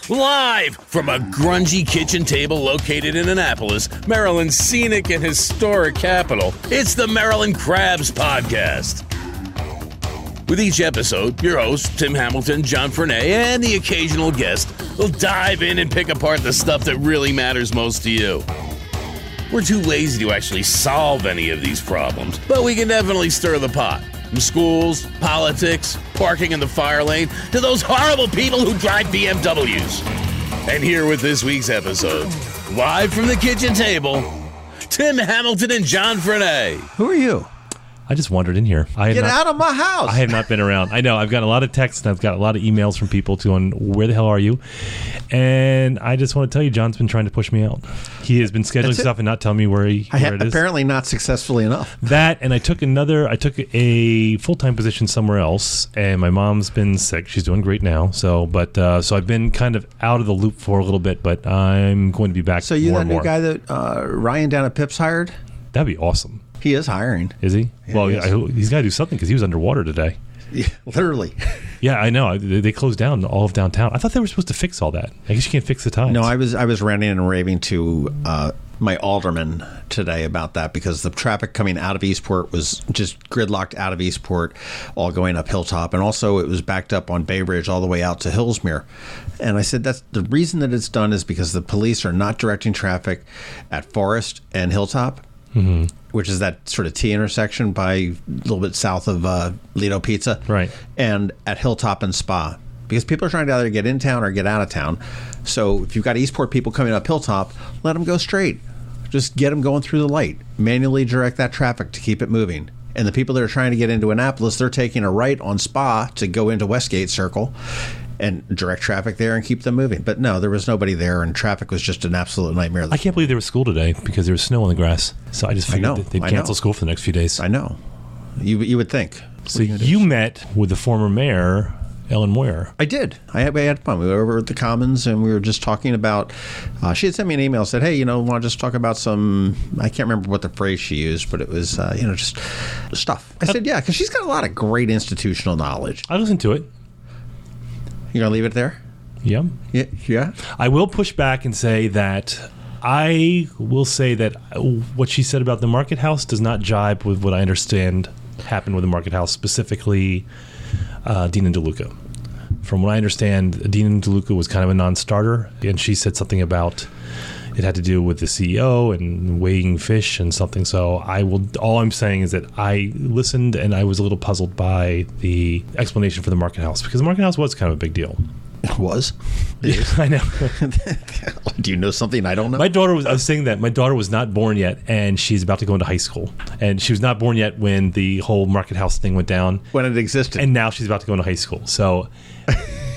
Live from a grungy kitchen table located in Annapolis, Maryland's scenic and historic capital, it's the Maryland Crabs Podcast. With each episode, your hosts, Tim Hamilton, John Fernay, and the occasional guest will dive in and pick apart the stuff that really matters most to you. We're too lazy to actually solve any of these problems, but we can definitely stir the pot. From schools, politics, parking in the fire lane, to those horrible people who drive BMWs. And here with this week's episode, live from the kitchen table, Tim Hamilton and John Fernay. Who are you? I just wandered in here. Get out of my house. I have not been around. I know. I've got a lot of texts and I've got a lot of emails from people going, where the hell are you? And I just want to tell you, John's been trying to push me out. He has been scheduling stuff and not telling me where it is. Apparently not successfully enough. That, and I took a full-time position somewhere else, and my mom's been sick. She's doing great now. So I've been kind of out of the loop for a little bit, but I'm going to be back. So you more that and new more. guy that Ryan down at Pips hired? That'd be awesome. He is hiring. Is he? Yeah, well, he he's got to do something because he was underwater today. Yeah, literally. Yeah, I know. They closed down all of downtown. I thought they were supposed to fix all that. I guess you can't fix the tides. No, I was ranting and raving to my alderman today about that because the traffic coming out of Eastport was just gridlocked out of Eastport, all going up Hilltop, and also it was backed up on Bay Bridge all the way out to Hillsmere. And I said that's the reason that it's done is because the police are not directing traffic at Forest and Hilltop. Mm-hmm. Which is that sort of T intersection by a little bit south of Lido Pizza. Right. And at Hilltop and Spa. Because people are trying to either get in town or get out of town. So if you've got Eastport people coming up Hilltop, let them go straight. Just get them going through the light. Manually direct that traffic to keep it moving. And the people that are trying to get into Annapolis, they're taking a right on Spa to go into Westgate Circle and direct traffic there and keep them moving. But no, there was nobody there, and traffic was just an absolute nightmare. I can't believe there was school today because there was snow on the grass. So I just figured they'd cancel school for the next few days. I know. You would think. So you met with the former mayor, Ellen Moyer. I did. I had fun. We were over at the Commons, and we were just talking about... she had sent me an email, said, hey, want to just talk about some... I can't remember what the phrase she used, but it was, just stuff. I said, yeah, because she's got a lot of great institutional knowledge. I listened to it. You going to leave it there? Yeah. Yeah. I will push back and say that what she said about the Market House does not jibe with what I understand happened with the Market House, specifically Dean and DeLuca. From what I understand, Dean and DeLuca was kind of a non-starter, and she said something about it had to do with the CEO and weighing fish and something. So all I'm saying is that I listened and I was a little puzzled by the explanation for the Market House, because the Market House was kind of a big deal. It was? Yeah, I know. Do you know something I don't know? I was saying that my daughter was not born yet, and she's about to go into high school. And she was not born yet when the whole Market House thing went down. When it existed. And now she's about to go into high school. So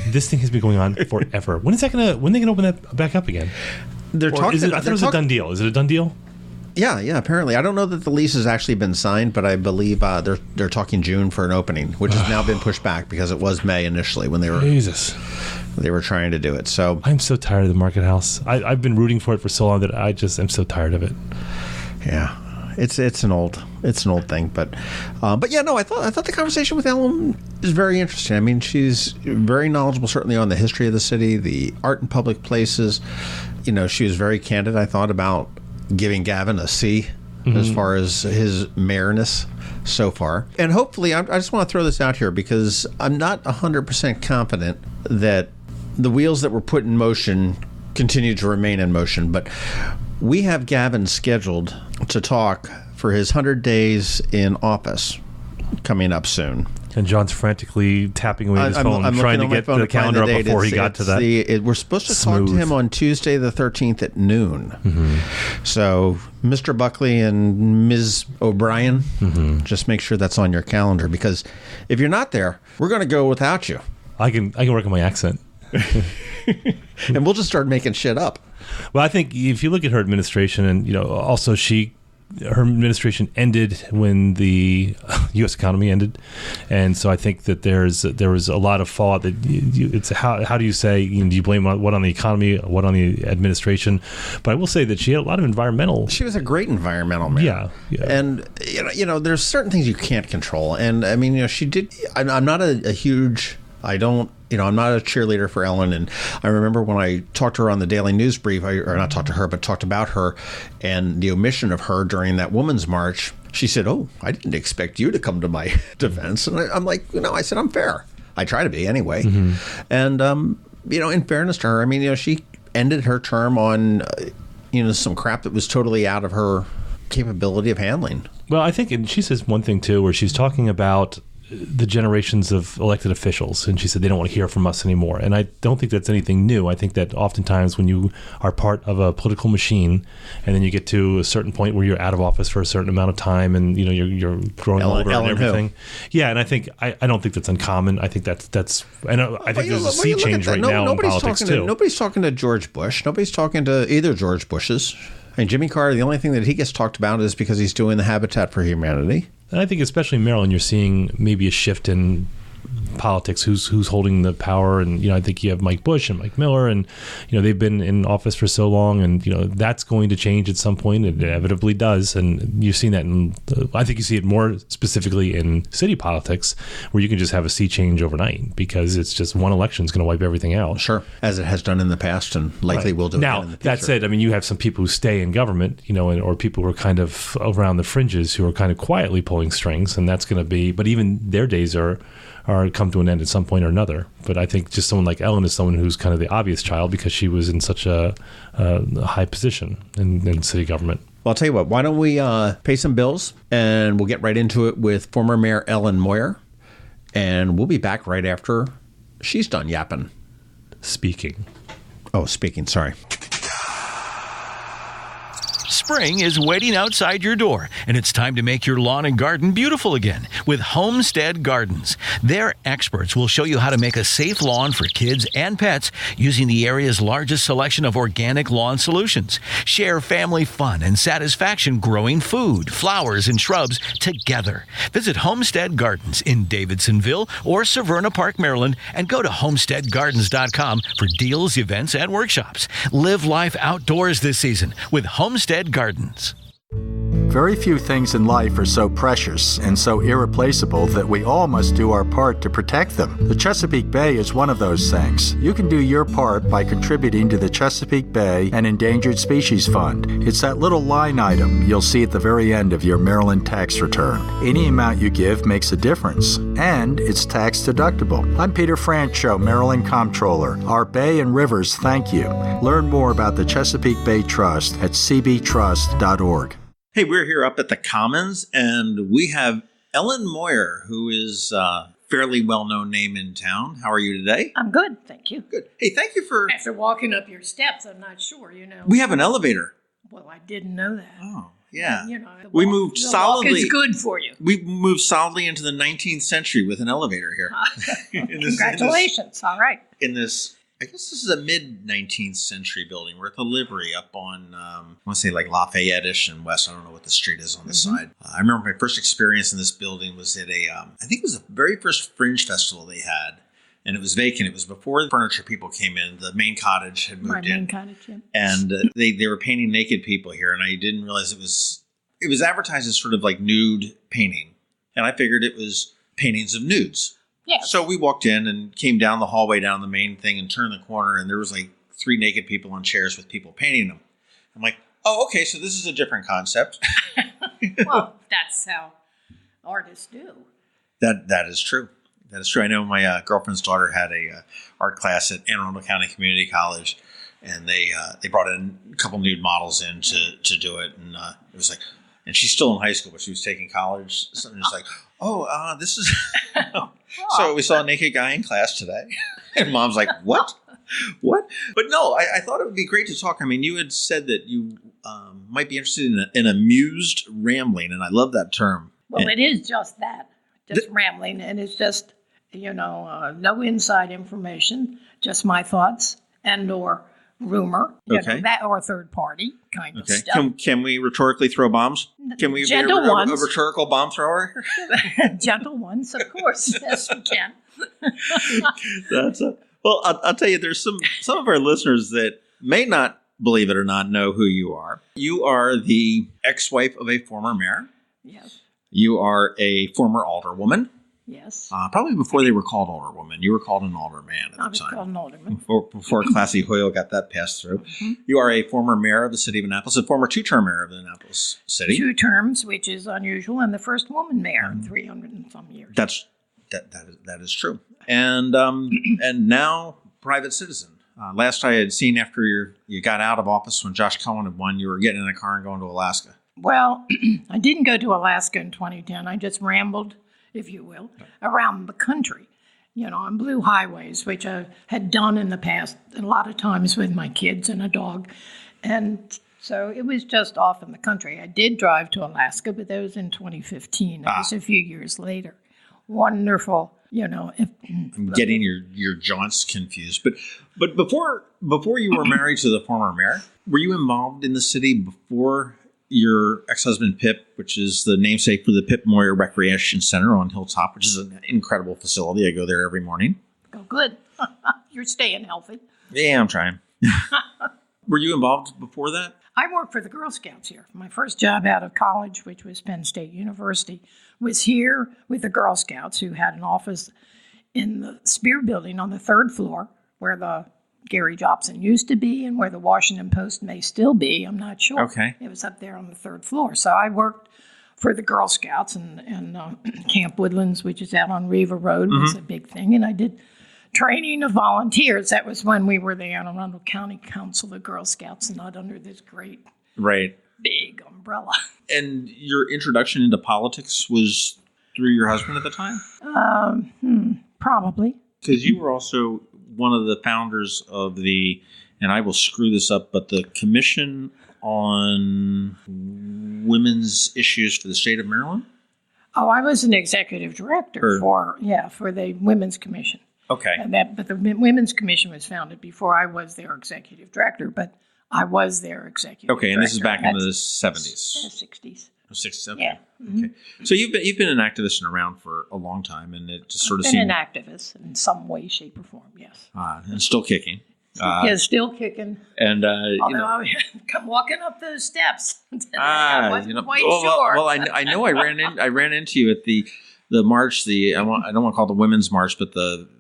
this thing has been going on forever. When are they going to open that back up again? They're talking. I thought it was a done deal. Is it a done deal? Yeah. Apparently, I don't know that the lease has actually been signed, but I believe they're talking June for an opening, which has now been pushed back because it was May initially when they were trying to do it. So I'm so tired of the Market House. I've been rooting for it for so long that I just am so tired of it. Yeah. It's an old thing, but yeah, no, I thought the conversation with Ellen is very interesting. I mean, she's very knowledgeable, certainly on the history of the city, the art in public places. She was very candid, I thought, about giving Gavin a C as far as his mayorness so far. And hopefully, I just want to throw this out here because I'm not 100% confident that the wheels that were put in motion continue to remain in motion, but we have Gavin scheduled to talk for his 100 days in office coming up soon. And John's frantically tapping away his phone, trying to get the calendar up before he got to that. We're supposed to talk to him on Tuesday the 13th at noon. Mm-hmm. So Mr. Buckley and Ms. O'Brien, just make sure that's on your calendar, because if you're not there, we're going to go without you. I can work on my accent. And we'll just start making shit up. Well, I think if you look at her administration, and also her administration ended when the U.S. economy ended, and so I think that there was a lot of fallout. That it's how do you say, do you blame what on the economy, what on the administration? But I will say that she had a lot of environmental. She was a great environmental mayor. Yeah. And there's certain things you can't control, and I mean, she did. I'm not a huge. I don't I'm not a cheerleader for Ellen. And I remember when I talked to her on the Daily News brief, or not talked to her, but talked about her and the omission of her during that Women's March. She said, "Oh, I didn't expect you to come to my defense." And I'm like, I said, I'm fair. I try to be anyway. Mm-hmm. And, in fairness to her, I mean, she ended her term on, some crap that was totally out of her capability of handling. Well, I think, and she says one thing too, where she's talking about the generations of elected officials, and she said they don't want to hear from us anymore. And I don't think that's anything new. I think that oftentimes when you are part of a political machine, and then you get to a certain point where you're out of office for a certain amount of time, and you're growing older and everything. Yeah, and I think I don't think that's uncommon. I think that's and I think there's a sea change right now in politics too. Nobody's talking to George Bush. Nobody's talking to either George Bushes. And Jimmy Carter, the only thing that he gets talked about is because he's doing the Habitat for Humanity. And I think especially in Maryland, you're seeing maybe a shift in politics, who's holding the power. And, I think you have Mike Bush and Mike Miller, and, they've been in office for so long, and, that's going to change at some point. It inevitably does. And you've seen that I think you see it more specifically in city politics, where you can just have a sea change overnight because it's just one election is going to wipe everything out. Sure. As it has done in the past and likely will do now, again in the future. That said, I mean, you have some people who stay in government, or people who are kind of around the fringes who are kind of quietly pulling strings, and that's going to be, but even their days are come to an end at some point or another. But I think just someone like Ellen is someone who's kind of the obvious child because she was in such a high position in city government. Well, I'll tell you what, why don't we pay some bills, and we'll get right into it with former Mayor Ellen Moyer, and we'll be back right after she's done yapping. Speaking, sorry. Spring is waiting outside your door, and it's time to make your lawn and garden beautiful again with Homestead Gardens. Their experts will show you how to make a safe lawn for kids and pets using the area's largest selection of organic lawn solutions. Share family fun and satisfaction growing food, flowers, and shrubs together. Visit Homestead Gardens in Davidsonville or Severna Park, Maryland, and go to homesteadgardens.com for deals, events, and workshops. Live life outdoors this season with Homestead Gardens. Very few things in life are so precious and so irreplaceable that we all must do our part to protect them. The Chesapeake Bay is one of those things. You can do your part by contributing to the Chesapeake Bay and Endangered Species Fund. It's that little line item you'll see at the very end of your Maryland tax return. Any amount you give makes a difference, and it's tax deductible. I'm Peter Francho, Maryland Comptroller. Our bay and rivers thank you. Learn more about the Chesapeake Bay Trust at cbtrust.org. Hey, we're here up at the Commons, and we have Ellen Moyer, who is a fairly well-known name in town. How are you today? I'm good, thank you. Good. Hey, thank you for... After walking up your steps, I'm not sure, We have an elevator. Well, I didn't know that. Oh, yeah. We moved solidly... The walk is good for you. We moved solidly into the 19th century with an elevator here. Congratulations. All right. In this... I guess this is a mid-19th century building. We're at the Livery up on, I want to say like Lafayette-ish and West. I don't know what the street is on this side. I remember my first experience in this building was at I think it was the very first Fringe Festival they had. And it was vacant. It was before the furniture people came in. The main cottage had moved in. Main cottage, yeah. And they were painting naked people here. And I didn't realize it was advertised as sort of like nude painting. And I figured it was paintings of nudes. Yeah. So we walked in and came down the hallway down the main thing and turned the corner, and there was like 3 naked people on chairs with people painting them. I'm like, oh, okay, so this is a different concept. Well, that's how artists do. That is true. That is true. I know my girlfriend's daughter had a art class at Anne Arundel County Community College, and they brought in a couple nude models in to do it, and it was like, and she's still in high school, but she was taking college. So it's like, this is. So we saw a naked guy in class today, and Mom's like, "What? What?" But no, I thought it would be great to talk. I mean, you had said that you might be interested in amused rambling, and I love that term. Well, it is just that, rambling, and it's just no inside information, just my thoughts and/or rumor, that or third party kind of stuff. Can we rhetorically throw bombs? Can we gentle be a ones? Rhetorical bomb thrower? Gentle ones, of course. Yes, we can. Well, I'll tell you, there's some of our listeners that may not, believe it or not, know who you are. You are the ex-wife of a former mayor. Yes. You are a former alderwoman. Yes. Probably before they were called Alderwoman. You were called an Alderman at the time. I was called an Alderman. Before Classy Hoyle got that passed through. Mm-hmm. You are a former mayor of the city of Annapolis, a former two-term mayor of the Annapolis city. 2 terms, which is unusual, and the first woman mayor in 300 and some years. That is true. And and now private citizen. Last I had seen after you got out of office when Josh Cohen had won, you were getting in a car and going to Alaska. Well, I didn't go to Alaska in 2010. I just rambled, if you will, around the country, on blue highways, which I had done in the past a lot of times with my kids and a dog. And so it was just off in the country. I did drive to Alaska, but that was in 2015. That was a few years later. Wonderful, I'm getting your jaunts confused. But before you were married to the former mayor, were you involved in the city before your ex-husband Pip, which is the namesake for the Pip Moyer Recreation Center on Hilltop, which is an incredible facility. I go there every morning. Oh, good. You're staying healthy. Yeah, I'm trying. Were you involved before that? I worked for the Girl Scouts here. My first job out of college, which was Penn State University, was here with the Girl Scouts, who had an office in the Spear Building on the 3rd floor, where the Gary Jobson used to be and where the Washington Post may still be. I'm not sure. Okay. It was up there on the 3rd floor. So I worked for the Girl Scouts, and Camp Woodlands, which is out on Riva Road, was a big thing. And I did training of volunteers. That was when we were the Anne Arundel County Council of Girl Scouts, not under this great big umbrella. And your introduction into politics was through your husband at the time? Probably. Because you were also one of the founders of the, and I will screw this up, but the Commission on Women's Issues for the State of Maryland? Oh, I was an executive director for the Women's Commission. Okay. But the Women's Commission was founded before I was their executive director, but I was their executive director. Okay, and this is back in the 70s. 60s. 60s, okay. Yeah. Mm-hmm. Okay. So you've been an activist and around for a long time, and it just sort of been seemed... an activist in some way, shape, or form, yes. And still kicking. Still kicking. And, Although come walking up those steps. I wasn't quite sure. Well, I know I ran into you at the march, I don't want to call it the Women's March, but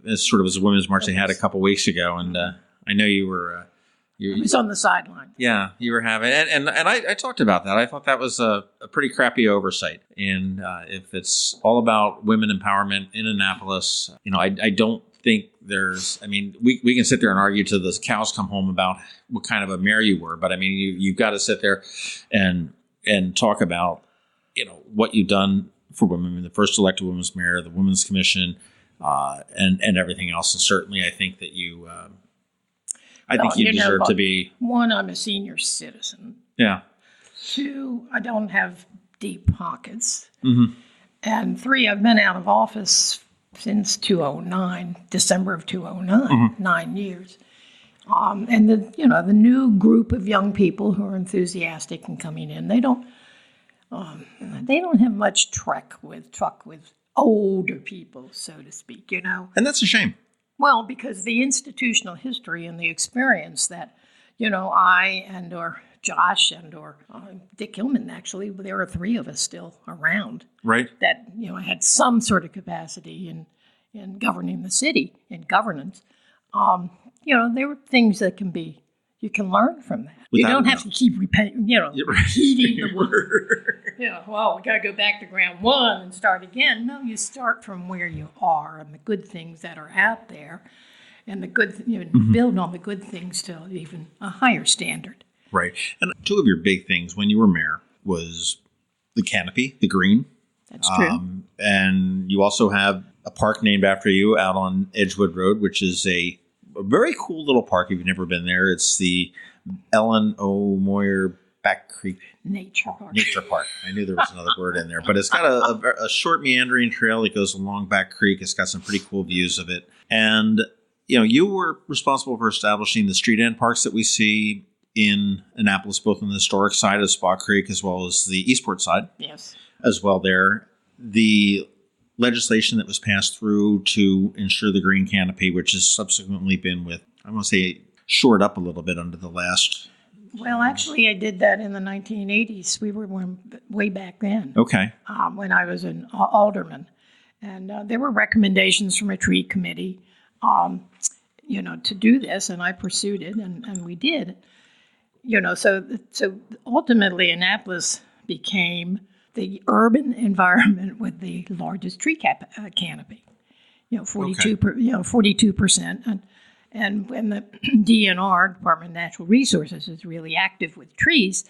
it sort of was a Women's March they had a couple weeks ago, and I know you were... I was on the sideline. Yeah, you were having it. And I talked about that. I thought that was a pretty crappy oversight. And if it's all about women empowerment in Annapolis, I don't think there's, we can sit there and argue till the cows come home about what kind of a mayor you were. But you've got to sit there and talk about, what you've done for women, the first elected women's mayor, the Women's Commission, and everything else. And certainly I think that you... I think you deserve to be... 1, I'm a senior citizen. Yeah. 2, I don't have deep pockets. Mm-hmm. And 3, I've been out of office since 2009, December of 2009, 9 years. And the new group of young people who are enthusiastic and coming in, they don't have much truck with older people, so to speak, And that's a shame. Well, because the institutional history and the experience that, I or Josh or Dick Hillman, actually, there are 3 of us still around. Right. That, had some sort of capacity in governing the city, in governance. There were things that you can learn from that. You don't have to keep repeating the word. We got to go back to ground 1 and start again. No, you start from where you are and the good things that are out there, and the good, build on the good things to even a higher standard. Right. And 2 of your big things when you were mayor was the canopy, the green. That's true. And you also have a park named after you out on Edgewood Road, which is a very cool little park if you've never been there. It's the Ellen O. Moyer Back Creek Nature Park. Nature Park. I knew there was another word in there, but it's got a short meandering trail that goes along Back Creek. It's got some pretty cool views of it. And, you were responsible for establishing the street end parks that we see in Annapolis, both on the historic side of Spa Creek as well as the Eastport side. Yes. As well there. The legislation that was passed through to ensure the green canopy, which has subsequently been shored up a little bit under the last... Well, actually, I did that in the 1980s. We were way back then. Okay. When I was an alderman. And there were recommendations from a tree committee, to do this, and I pursued it, and we did. So ultimately Annapolis became the urban environment with the largest tree canopy. 42%. And when the DNR, Department of Natural Resources, is really active with trees,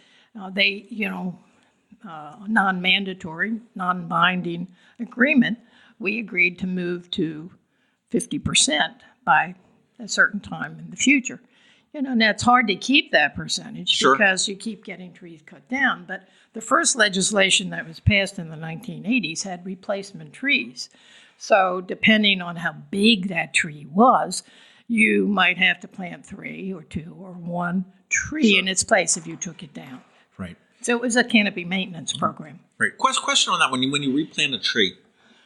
they, non-mandatory, non-binding agreement, we agreed to move to 50% by a certain time in the future. Now it's hard to keep that percentage because you keep getting trees cut down. But the first legislation that was passed in the 1980s had replacement trees. So depending on how big that tree was, you might have to plant 3 or 2 or 1 tree in its place if you took it down. Right. So it was a canopy maintenance program. Right. Question on that. When you replant a tree,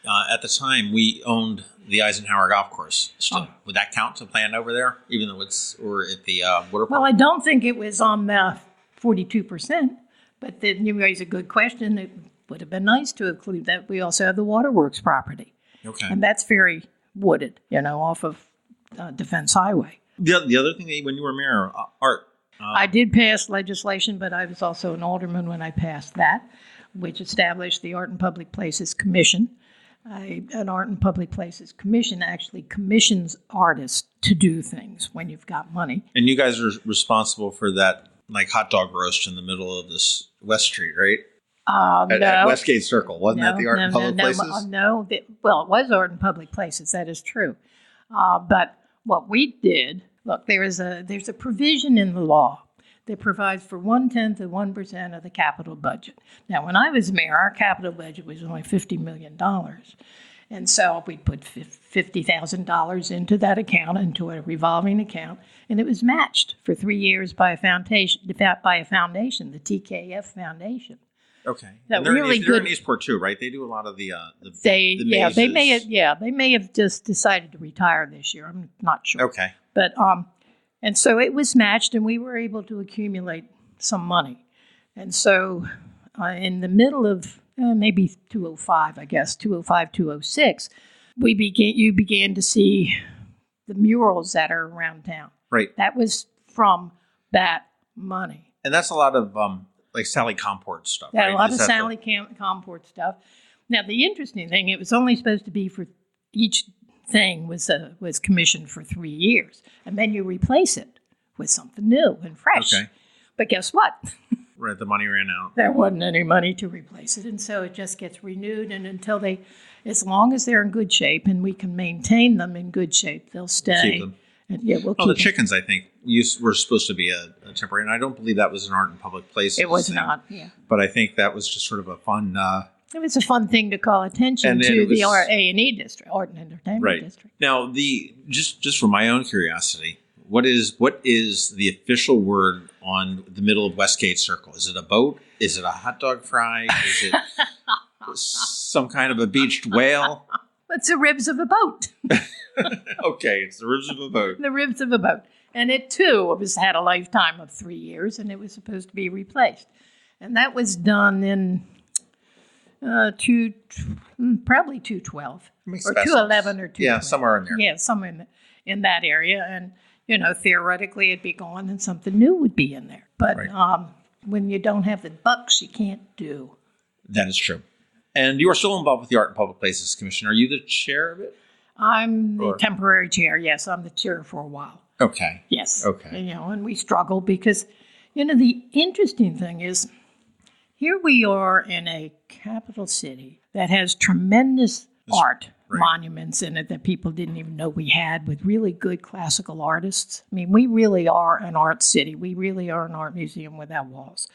at the time we owned the Eisenhower Golf Course. Still, would that count to plant over there, even though or at the water park? Well, I don't think it was on the 42%, but then you raise a good question. It would have been nice to include that. We also have the Waterworks property. Okay. And that's very wooded, off of Defense Highway. The other thing when you were mayor, Art. I did pass legislation, but I was also an alderman when I passed that, which established the Art and Public Places Commission. An Art and Public Places Commission actually commissions artists to do things when you've got money. And you guys are responsible for that, like, hot dog roast in the middle of this West Street, right? At Westgate Circle. Wasn't that the Art and Public Places? No. Well, it was Art and Public Places. That is true. But what we did, look, there's a provision in the law that provides for 1/10 of 1% of the capital budget. Now, when I was mayor, our capital budget was only $50 million. And so we put $50,000 into that account, into a revolving account, and it was matched for 3 years by a foundation, the TKF Foundation. Okay. That they're really they're in Eastport too, right? They do a lot of the they mazes. they may have just decided to retire this year. I'm not sure. Okay. But and so it was matched, and we were able to accumulate some money. And so in the middle of maybe 205, 206, you began to see the murals that are around town. Right. That was from that money. And that's a lot of like Sally Comport stuff. Yeah, right? a lot of Sally Comport stuff. Now, the interesting thing, it was only supposed to be for each thing was commissioned for 3 years, and then you replace it with something new and fresh. Okay. But guess what? Right, the money ran out. There wasn't any money to replace it, and so it just gets renewed. And until as long as they're in good shape, and we can maintain them in good shape, they'll stay. Keep them. And, we'll keep the them. chickens, I think, were supposed to be a temporary, and I don't believe that was an Art and Public Places. It was thing. not. Yeah. But I think that was just sort of a fun. It was a fun thing to call attention to the A&E district, Art and Entertainment District. Now, just for my own curiosity, what is the official word on the middle of Westgate Circle? Is it a boat? Is it a hot dog fry? Is it some kind of a beached whale? It's the ribs of a boat. Okay, it's the ribs of a boat. The ribs of a boat. And it, too, had a lifetime of 3 years, and it was supposed to be replaced. And that was done in probably 212 or 211 or 212. Yeah, somewhere in there. Yeah, somewhere in that area. And, theoretically it'd be gone and something new would be in there. But when you don't have the bucks, you can't do. That is true. And you are still involved with the Art and Public Places Commission. Are you the chair of it? I'm the temporary chair. Yes, I'm the chair for a while. Okay. Yes. Okay. And we struggle because, the interesting thing is, here we are in a capital city that has tremendous art monuments in it that people didn't even know we had, with really good classical artists. I mean, we really are an art city. We really are an art museum without walls.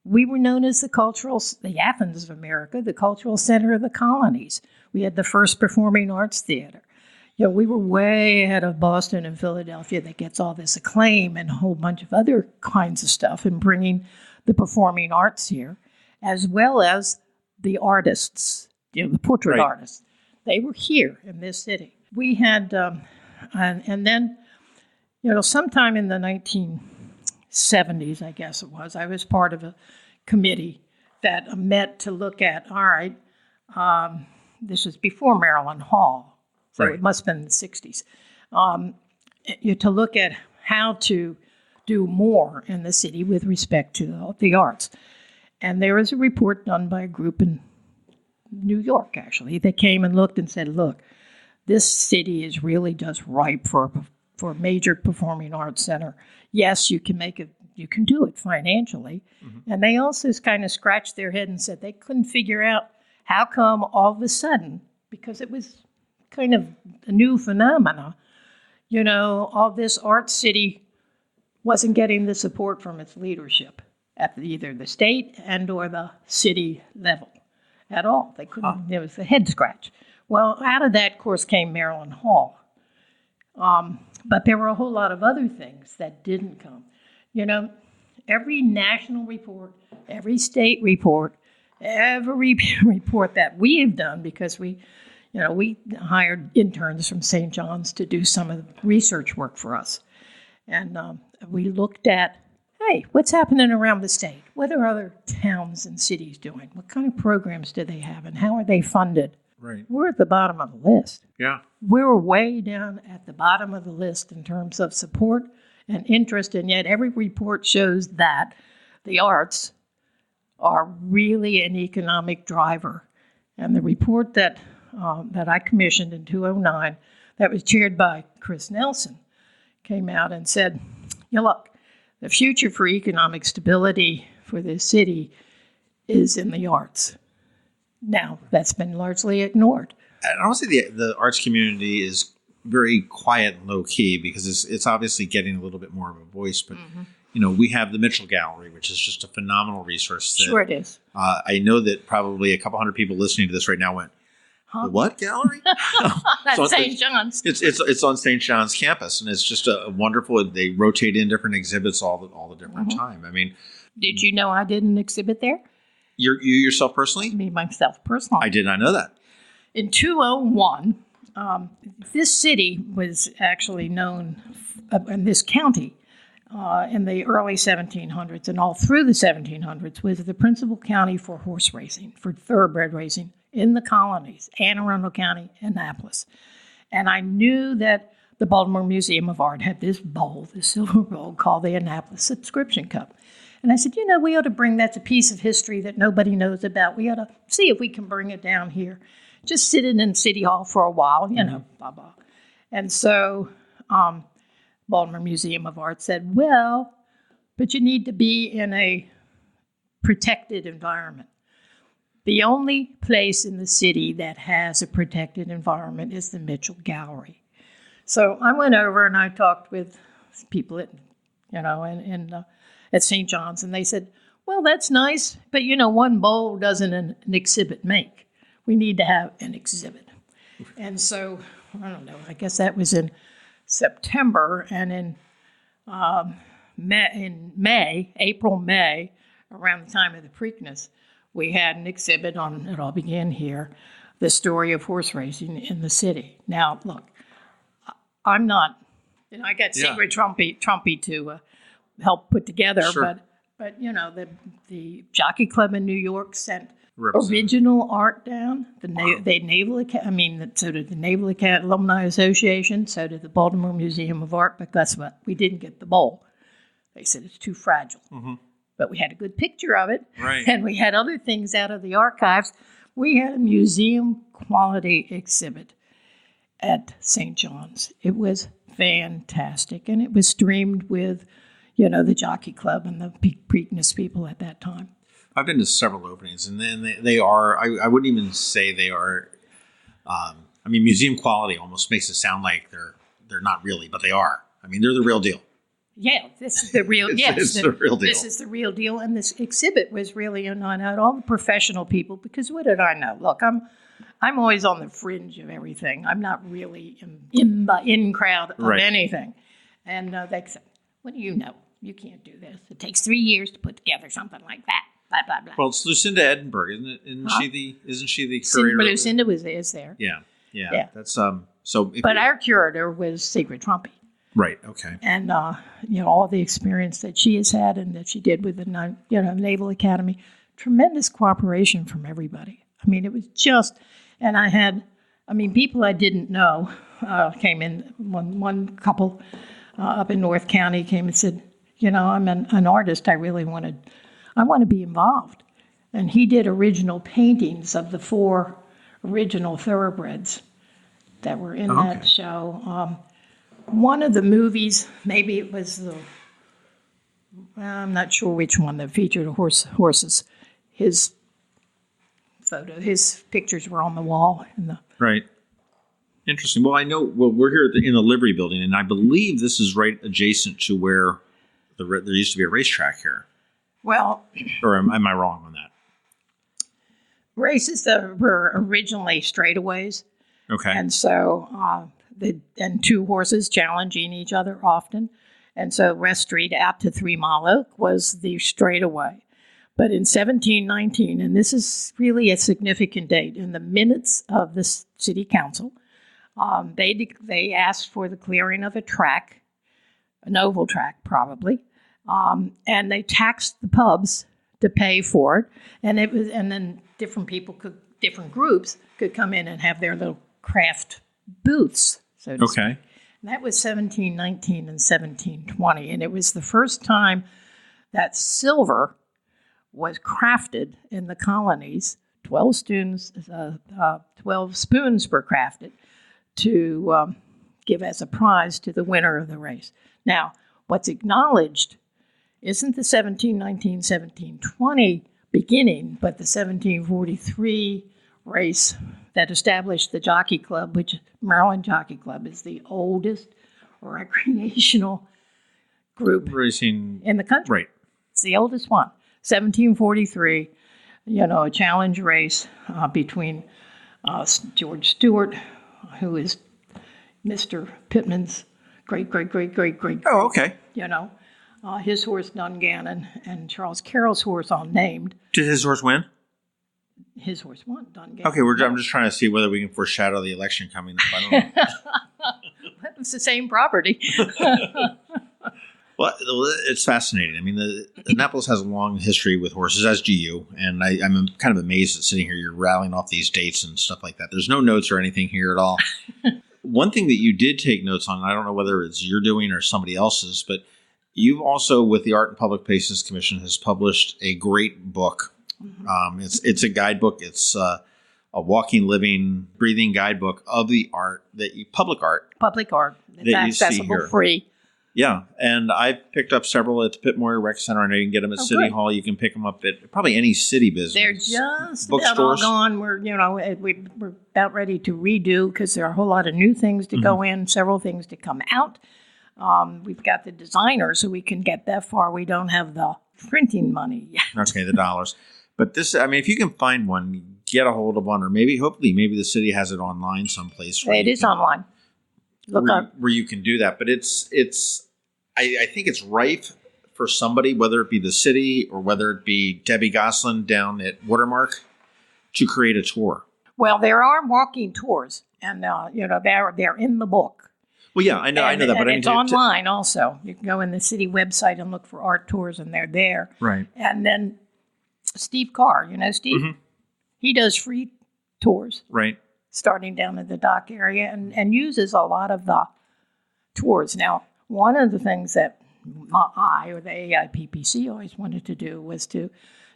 We were known as the Athens of America, the cultural center of the colonies. We had the first performing arts theater. We were way ahead of Boston and Philadelphia that gets all this acclaim and a whole bunch of other kinds of stuff in bringing the performing arts here, as well as the artists, the portrait artists. They were here in this city. We had, and then, sometime in the 1970s, I guess it was, I was part of a committee that met to look at, all right, this was before Maryland Hall, so Right. it must have been in the 60s, to look at how to do more in the city with respect to the arts. And there was a report done by a group in New York, actually. They came and looked and said, look, this city is really just ripe for a major performing arts center. Yes, you can do it financially. Mm-hmm. And they also kind of scratched their head and said they couldn't figure out how come all of a sudden, because it was kind of a new phenomena, all this art city wasn't getting the support from its leadership at either the state and or the city level at all. They couldn't. There was a head scratch. Well, out of that, of course, came Maryland Hall. But there were a whole lot of other things that didn't come. Every national report, every state report, every report that we have done, because we hired interns from St. John's to do some of the research work for us. And we looked at, hey, what's happening around the state? What are other towns and cities doing? What kind of programs do they have, and how are they funded? Right. We're at the bottom of the list. Yeah. We're way down at the bottom of the list in terms of support and interest, and yet every report shows that the arts are really an economic driver. And the report that I commissioned in 2009, that was chaired by Chris Nelson, came out and said, look, the future for economic stability for this city is in the arts. Now, that's been largely ignored. And I would say the arts community is very quiet and low-key because it's obviously getting a little bit more of a voice. But, we have the Mitchell Gallery, which is just a phenomenal resource. Sure it is. I know that probably a couple hundred people listening to this right now went, the what gallery? That's St. John's. It's on St. John's campus, and it's just a wonderful. They rotate in different exhibits all the different time. I mean, did you know I did an exhibit there? You yourself personally? Me myself personally. I did not know that. In 2001, this city was actually known in this county in the early 1700s and all through the 1700s was the principal county for horse racing, for thoroughbred racing in the colonies, Anne Arundel County, Annapolis. And I knew that the Baltimore Museum of Art had this bowl, this silver bowl called the Annapolis Subscription Cup. And I said, we ought to bring that's a piece of history that nobody knows about. We ought to see if we can bring it down here. Just sit in City Hall for a while, blah, blah. And so Baltimore Museum of Art said, well, but you need to be in a protected environment. The only place in the city that has a protected environment is the Mitchell Gallery. So I went over and I talked with people at, at St. John's, and they said, well, that's nice, but one bowl doesn't an exhibit make. We need to have an exhibit. And so, I don't know, I guess that was in September, and in April, May, around the time of the Preakness, we had an exhibit on, it all began here, the story of horse racing in the city. Now, look, I'm not, I got Sigrid Trumpy to help put together, sure. but the Jockey Club in New York sent original art down. So did the Naval Academy Alumni Association, so did the Baltimore Museum of Art, but guess what? We didn't get the bowl. They said it's too fragile. Mm-hmm. But we had a good picture of it, right. And we had other things out of the archives. We had a museum-quality exhibit at St. John's. It was fantastic, and it was streamed with, the Jockey Club and the Preakness people at that time. I've been to several openings, and then they are, I wouldn't even say they are, museum quality almost makes it sound like they're not really, but they are. They're the real deal. Yeah, this is the real. It's the real deal. This is the real deal, and this exhibit was really a night out. All the professional people, because what did I know? Look, I'm always on the fringe of everything. I'm not really in the in crowd of anything. And they said, "What do you know? You can't do this. It takes 3 years to put together something like that." Blah blah blah. Well, it's Lucinda Edinburgh, isn't it? Isn't she the curator? Lucinda is there. Yeah. That's so. But our curator was Sigrid Trumpy. Right. Okay. And all the experience that she has had and that she did with the Naval Academy, tremendous cooperation from everybody. It was just, And I had, people I didn't know came in. One couple up in North County came and said, I'm an artist. I want to be involved. And he did original paintings of the 4 original thoroughbreds that were in that show. One of the movies, maybe it was I'm not sure which one that featured horses. His pictures were on the wall. Right. Interesting. Well, I know. Well, we're here in the Livery Building, and I believe this is right adjacent to where there used to be a racetrack here. Well, or am I wrong on that? Races that were originally straightaways. Okay. And so, and 2 horses challenging each other often. And so West Street out to 3 Mile Oak was the straightaway. But in 1719, and this is really a significant date, in the minutes of the city council, they asked for the clearing of a track, an oval track probably, and they taxed the pubs to pay for it, and then different groups could come in and have their little craft booths. So to speak. And that was 1719 and 1720, and it was the first time that silver was crafted in the colonies. 12 spoons were crafted to give as a prize to the winner of the race. Now, what's acknowledged isn't the 1719, 1720 beginning, but the 1743 race that established the Jockey Club, which Maryland Jockey Club is the oldest recreational group racing in the country. Right. It's the oldest one. 1743, a challenge race between George Stewart, who is Mr. Pittman's great. Oh, okay. His horse Dungannon and Charles Carroll's horse all named. Did his horse win? His horse won, Dungannon. Okay, I'm just trying to see whether we can foreshadow the election coming up. I don't know. It's the same property. Well, it's fascinating. Annapolis has a long history with horses, as do you. And I'm kind of amazed at sitting here. You're rattling off these dates and stuff like that. There's no notes or anything here at all. One thing that you did take notes on, I don't know whether it's your doing or somebody else's, but you've also, with the Art and Public Places Commission, has published a great book. Mm-hmm. It's a guidebook. It's a walking, living, breathing guidebook of the art public art. It's accessible, free. Yeah, and I've picked up several at the Pitt Moyer Rec Center. I know you can get them at City Hall. You can pick them up at probably any city business. They're just bookstores. About all gone. We're about ready to redo because there are a whole lot of new things to go in, several things to come out. We've got the designers, so we can get that far. We don't have the printing money yet. Okay, the dollars. But this, if you can find one, get a hold of one, or hopefully the city has it online someplace. It is online. Look up where you can do that. But I think it's rife for somebody, whether it be the city or whether it be Debbie Goslin down at Watermark, to create a tour. Well, there are walking tours, and they're in the book. Well, yeah, I know that, but it's online also. You can go in the city website and look for art tours, and they're there. Right. And then Steve Carr, Steve, he does free tours. Right. Starting down at the dock area, and uses a lot of the tours. Now, one of the things that I or the AIPPC always wanted to do was to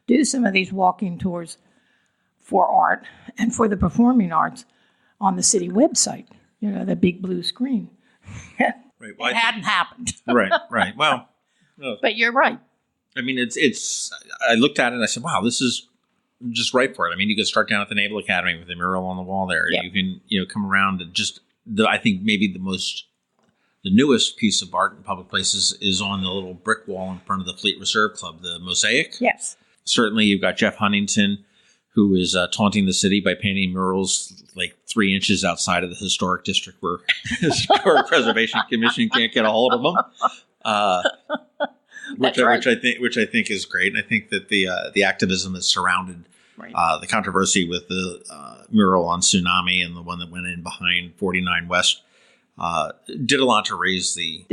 do some of these walking tours for art and for the performing arts on the city website, the big blue screen. Right. Well, it hadn't happened. Right. Well, but you're right. It's. I looked at it and I said, "Wow, this is just right for it." You could start down at the Naval Academy with the mural on the wall there. Yeah. You can, come around and just I think maybe the newest piece of art in public places is on the little brick wall in front of the Fleet Reserve Club, the mosaic. Yes. Certainly, you've got Jeff Huntington, who is taunting the city by painting murals like 3 inches outside of the historic district where the Historic Preservation Commission can't get a hold of them. Which I think is great. And I think that the activism that surrounded the controversy with the mural on Tsunami and the one that went in behind 49 West did a lot to raise the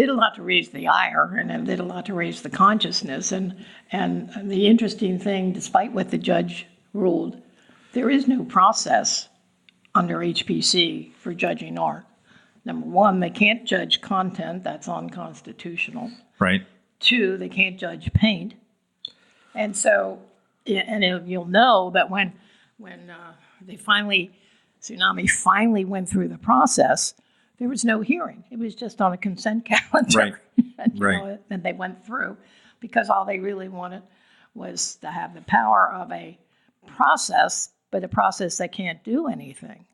ire, and it did a lot to raise the consciousness. And the interesting thing, despite what the judge ruled, there is no process under HPC for judging art. Number one, they can't judge content. That's unconstitutional. Right. Two, they can't judge paint. And so, you'll know that when Tsunami finally went through the process, there was no hearing. It was just on a consent calendar. Right. and, and they went through because all they really wanted was to have the power of a process, but a process that can't do anything.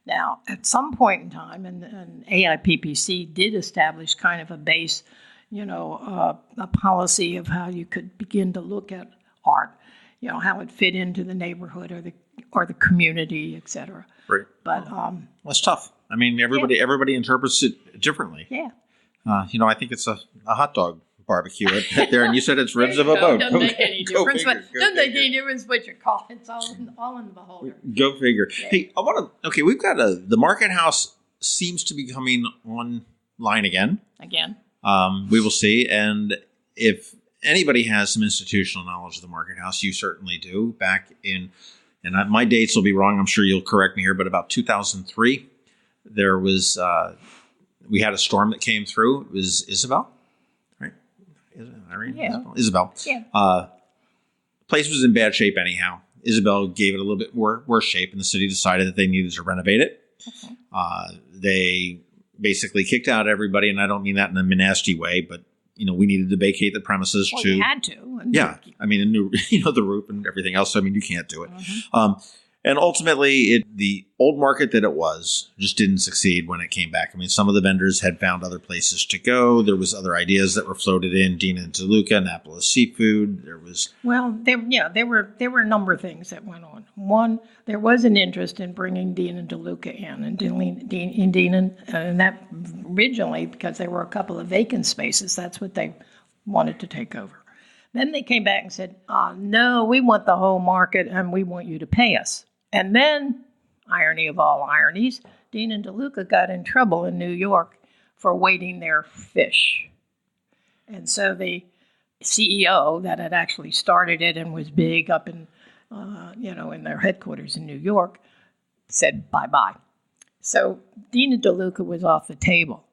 Now, at some point in time, and AIPPC did establish kind of a base, a policy of how you could begin to look at art, how it fit into the neighborhood or the community, et cetera. Right. But that's tough. I mean, everybody interprets it differently. Yeah. I think it's a hot dog barbecue there, and you said it's ribs of a boat. Doesn't make any difference. Doesn't make any difference what you call it. It's all in the beholder. Go figure. Yeah. Hey, I want to. Okay, we've got the Market House seems to be coming online again. We will see, and if anybody has some institutional knowledge of the Market House, you certainly do. Back in, and my dates will be wrong. I'm sure you'll correct me here, but about 2003, there was we had a storm that came through. It was Isabel. Irene? Yeah. Isabel. Yeah. Place was in bad shape anyhow. Isabel gave it a little bit worse shape, and the city decided that they needed to renovate it. Okay. They basically kicked out everybody, and I don't mean that in a nasty way, but we needed to vacate the premises. You had to. Yeah. I mean, a new, the roof and everything else. So, I mean, you can't do it. Mm-hmm. And ultimately, the old market that it was just didn't succeed when it came back. I mean, some of the vendors had found other places to go. There was other ideas that were floated in, Dean and DeLuca, Annapolis Seafood. There was... Well, there were a number of things that went on. One, there was an interest in bringing Dean and DeLuca in, and that originally, because there were a couple of vacant spaces, that's what they wanted to take over. Then they came back and said, no, we want the whole market, and we want you to pay us. And then, irony of all ironies, Dean and DeLuca got in trouble in New York for weighting their fish. And so the CEO that had actually started it and was big up in, in their headquarters in New York, said bye-bye. So Dean and DeLuca was off the table.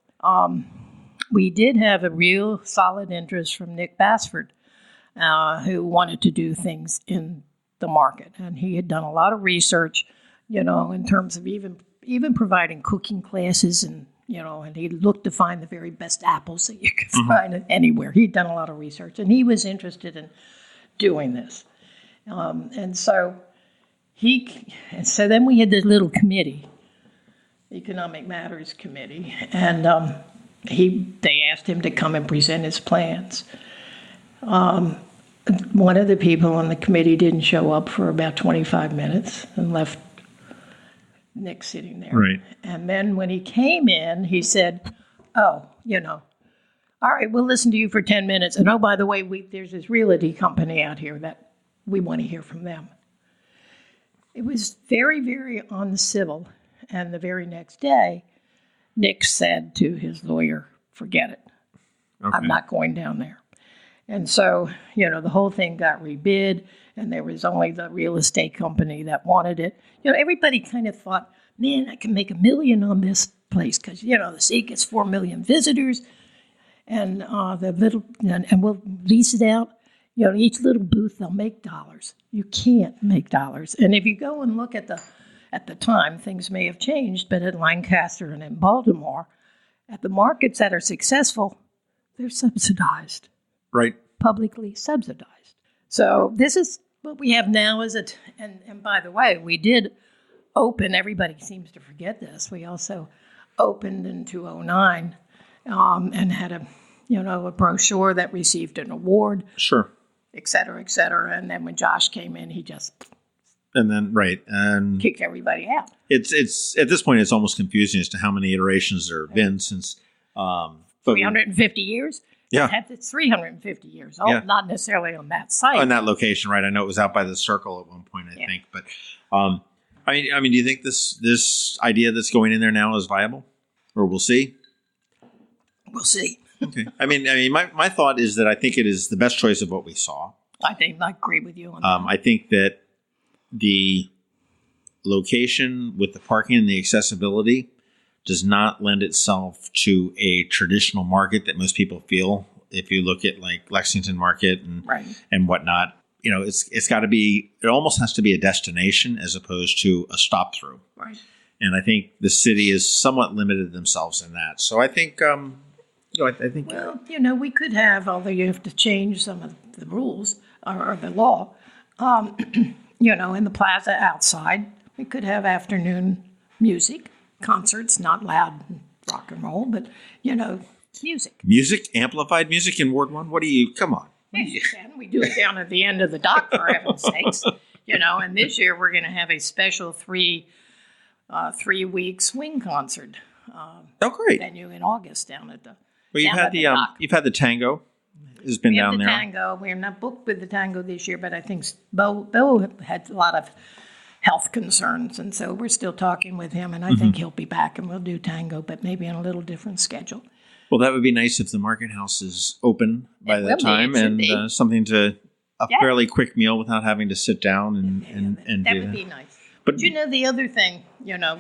We did have a real solid interest from Nick Bassford, who wanted to do things in the market. And he had done a lot of research, in terms of even providing cooking classes and he looked to find the very best apples that you could find anywhere. He'd done a lot of research and he was interested in doing this. And so then we had this little committee, Economic Matters Committee, and they asked him to come and present his plans. One of the people on the committee didn't show up for about 25 minutes and left Nick sitting there. Right. And then when he came in, he said, all right, we'll listen to you for 10 minutes. And by the way, there's this realty company out here that we want to hear from them. It was very, very uncivil. And the very next day, Nick said to his lawyer, forget it. Okay. I'm not going down there. And so, the whole thing got rebid, and there was only the real estate company that wanted it. Everybody kind of thought, man, I can make $1 million on this place because, the city gets 4 million visitors, and and we'll lease it out. Each little booth, they'll make dollars. You can't make dollars. And if you go and look at the time, things may have changed, but at Lancaster and in Baltimore, at the markets that are successful, they're subsidized. Right. Publicly subsidized. So this is what we have now and by the way, we did open, everybody seems to forget this, we also opened in 2009 and had a brochure that received an award. Sure. Et cetera, et cetera. And then when Josh came in, he just... And then, right. And kicked everybody out. It's at this point, it's almost confusing as to how many iterations there have been since... 350 years? Yeah. It's 350 years old, not necessarily on that site. On that location, right. I know it was out by the circle at one point, I think. But, I mean, do you think this idea that's going in there now is viable? Or we'll see? We'll see. Okay. I mean, my thought is that I think it is the best choice of what we saw. I agree with you on that. I think that location with the parking and the accessibility does not lend itself to a traditional market that most people feel. If you look at like Lexington Market and whatnot, it's got to be, it almost has to be a destination as opposed to a stop through. Right. And I think the city has somewhat limited themselves in that. So I think, we could have, although you have to change some of the rules or the law, in the plaza outside, we could have afternoon music, concerts, not loud rock and roll, but, music. Music, amplified music in Ward 1? Come on. We do it down at the end of the dock, for heaven's sakes. And this year we're going to have a special 3-week swing concert. Great. Venue in August down at the. Well, you've had the tango. Has been down there. Tango. We're not booked with the tango this year, but I think Bo had a lot of health concerns, and so we're still talking with him, and I think he'll be back, and we'll do tango, but maybe on a little different schedule. Well, that would be nice if the market house is open by that time, and something to a fairly quick meal without having to sit down and that do would that. be nice. But the other thing,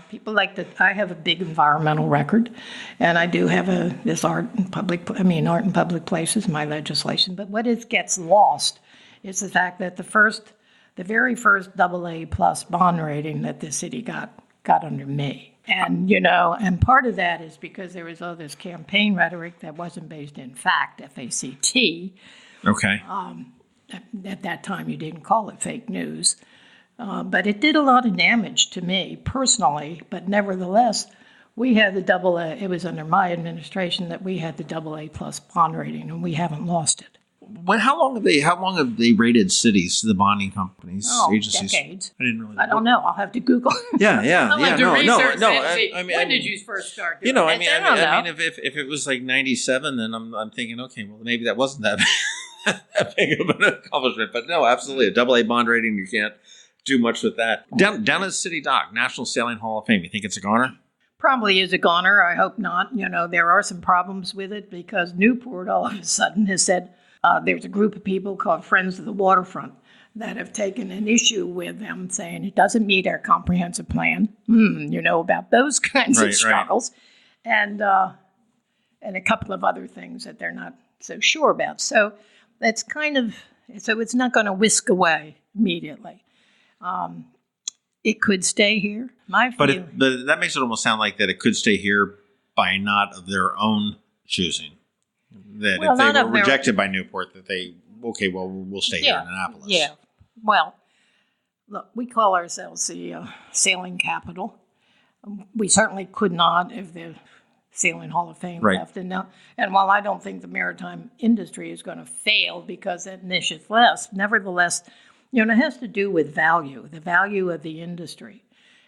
people like to. I have a big environmental record, and I do have this art in public places, my legislation. But what gets lost is the fact that the very first AA plus bond rating that the city got under me. And, and part of that is because there was all this campaign rhetoric that wasn't based in fact, F-A-C-T. Okay. At that time, you didn't call it fake news. But it did a lot of damage to me personally. But nevertheless, we had the AA. It was under my administration that we had the AA plus bond rating, and we haven't lost it. How long have they rated cities, the bonding companies, agencies? Decades. I don't know. I'll have to Google. Yeah. I'll have to research no. When did you first start doing it? If it was like 97, then I'm thinking, okay, well maybe that wasn't that big of an accomplishment. But no, absolutely, a AA bond rating, you can't do much with that. Down at the City Dock, National Sailing Hall of Fame. You think it's a goner? Probably is a goner. I hope not. There are some problems with it because Newport all of a sudden has said. There's a group of people called Friends of the Waterfront that have taken an issue with them, saying it doesn't meet our comprehensive plan. About those kinds of struggles, and a couple of other things that they're not so sure about. So it's it's not going to whisk away immediately. It could stay here. But that makes it almost sound like that it could stay here by not of their own choosing. That if they were rejected by Newport, that we'll stay here in Annapolis. Yeah. Well, look, we call ourselves the sailing capital. We certainly could not if the Sailing Hall of Fame left. And while I don't think the maritime industry is going to fail because that niche is less, nevertheless, it has to do with the value of the industry.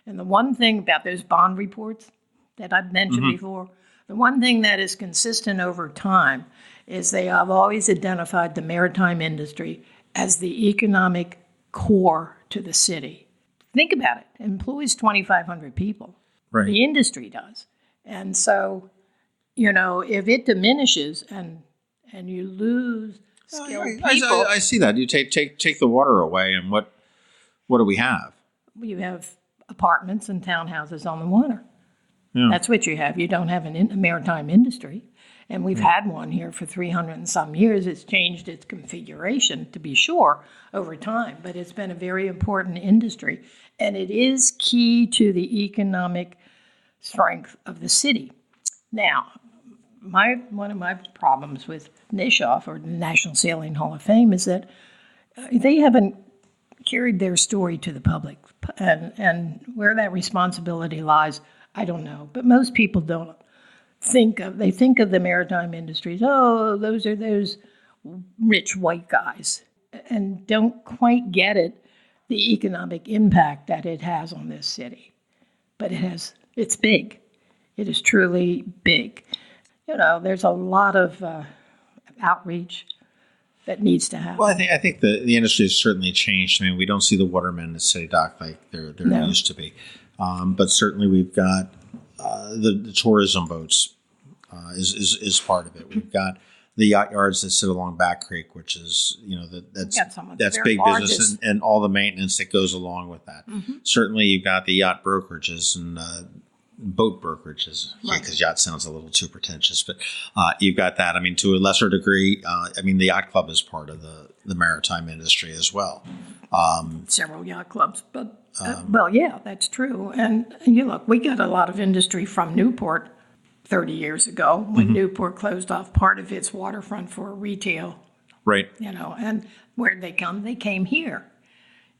And the one thing about those bond reports that I've mentioned before, the one thing that is consistent over time is they have always identified the maritime industry as the economic core to the city. Think about it. It employs 2,500 people. Right. The industry does. And so, if it diminishes and you lose skilled people. I see that. You take the water away, and what do we have? You have apartments and townhouses on the water. Yeah. That's what you have. You don't have a maritime industry. And we've had one here for 300 and some years. It's changed its configuration, to be sure, over time. But it's been a very important industry. And it is key to the economic strength of the city. Now, one of my problems with NSHOF, or the National Sailing Hall of Fame, is that they haven't carried their story to the public. And where that responsibility lies, I don't know. But most people don't think of the maritime industries, those are those rich white guys, and don't quite get the economic impact that it has on this city. But it's big. It is truly big. There's a lot of outreach that needs to happen. Well, I think the industry has certainly changed. I mean, we don't see the watermen at City Dock like there used to be. But certainly we've got the tourism boats is part of it. We've got the yacht yards that sit along Back Creek, which is, that's big largest business and all the maintenance that goes along with that. Mm-hmm. Certainly, you've got the yacht brokerages and boat brokerages, because yacht sounds a little too pretentious, but you've got that. I mean, to a lesser degree, the yacht club is part of the maritime industry as well. Several yacht clubs, but well, yeah, that's true. And you look, we got a lot of industry from Newport 30 years ago when Newport closed off part of its waterfront for retail. Right. And where'd they come? They came here.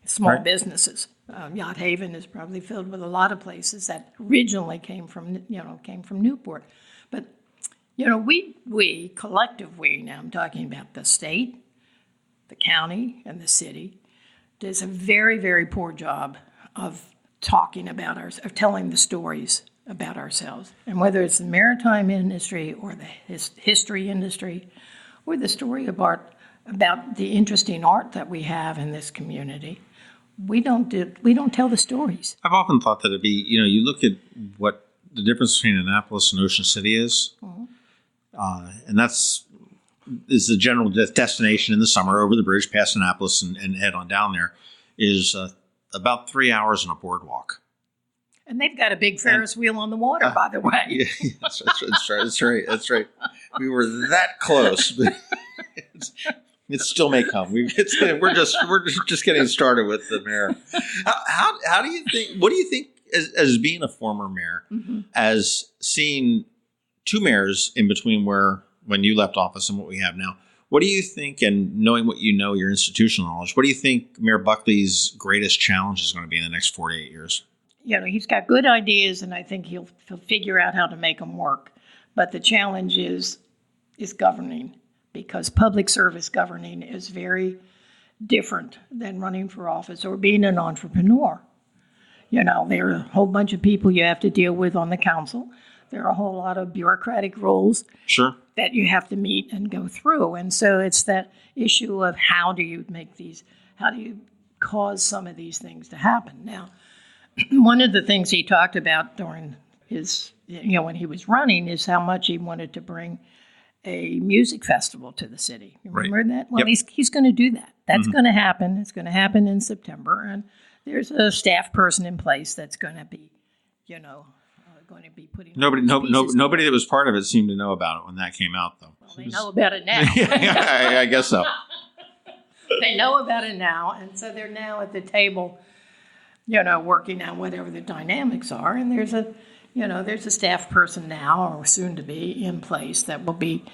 Small businesses. Yacht Haven is probably filled with a lot of places that originally came from Newport. But, we collective we, now I'm talking about the state, the county, and the city, does a very, very poor job of talking about of telling the stories about ourselves. And whether it's the maritime industry or the history industry or the story of art, about the interesting art that we have in this community, we don't tell the stories. I've often thought that it'd be, you look at what the difference between Annapolis and Ocean City is, and is the general destination in the summer over the bridge past Annapolis and head on down there, is about 3 hours on a boardwalk. And they've got a big Ferris wheel on the water, by the way. Yeah, that's right. We were that close, but it still may come. We're just getting started with the mayor. How do you think? What do you think, as being a former mayor, as seeing two mayors in between when you left office and what we have now? What do you think, and knowing what you know, your institutional knowledge, what do you think Mayor Buckley's greatest challenge is going to be in the next 4 to 8 years? He's got good ideas, and I think he'll figure out how to make them work. But the challenge is governing, because public service governing is very different than running for office or being an entrepreneur. There are a whole bunch of people you have to deal with on the council. There are a whole lot of bureaucratic rules that you have to meet and go through. And so it's that issue of how do you cause some of these things to happen. Now, one of the things he talked about during his, when he was running, is how much he wanted to bring a music festival to the city. Remember that? Well, he's going to do that. That's going to happen. It's going to happen in September. And there's a staff person in place that's going to be, going to be putting... Nobody that was part of it seemed to know about it when that came out, though. Well, they know about it now. I guess so. They know about it now, and so they're now at the table, working out whatever the dynamics are. And there's a staff person now, or soon to be, in place that will be,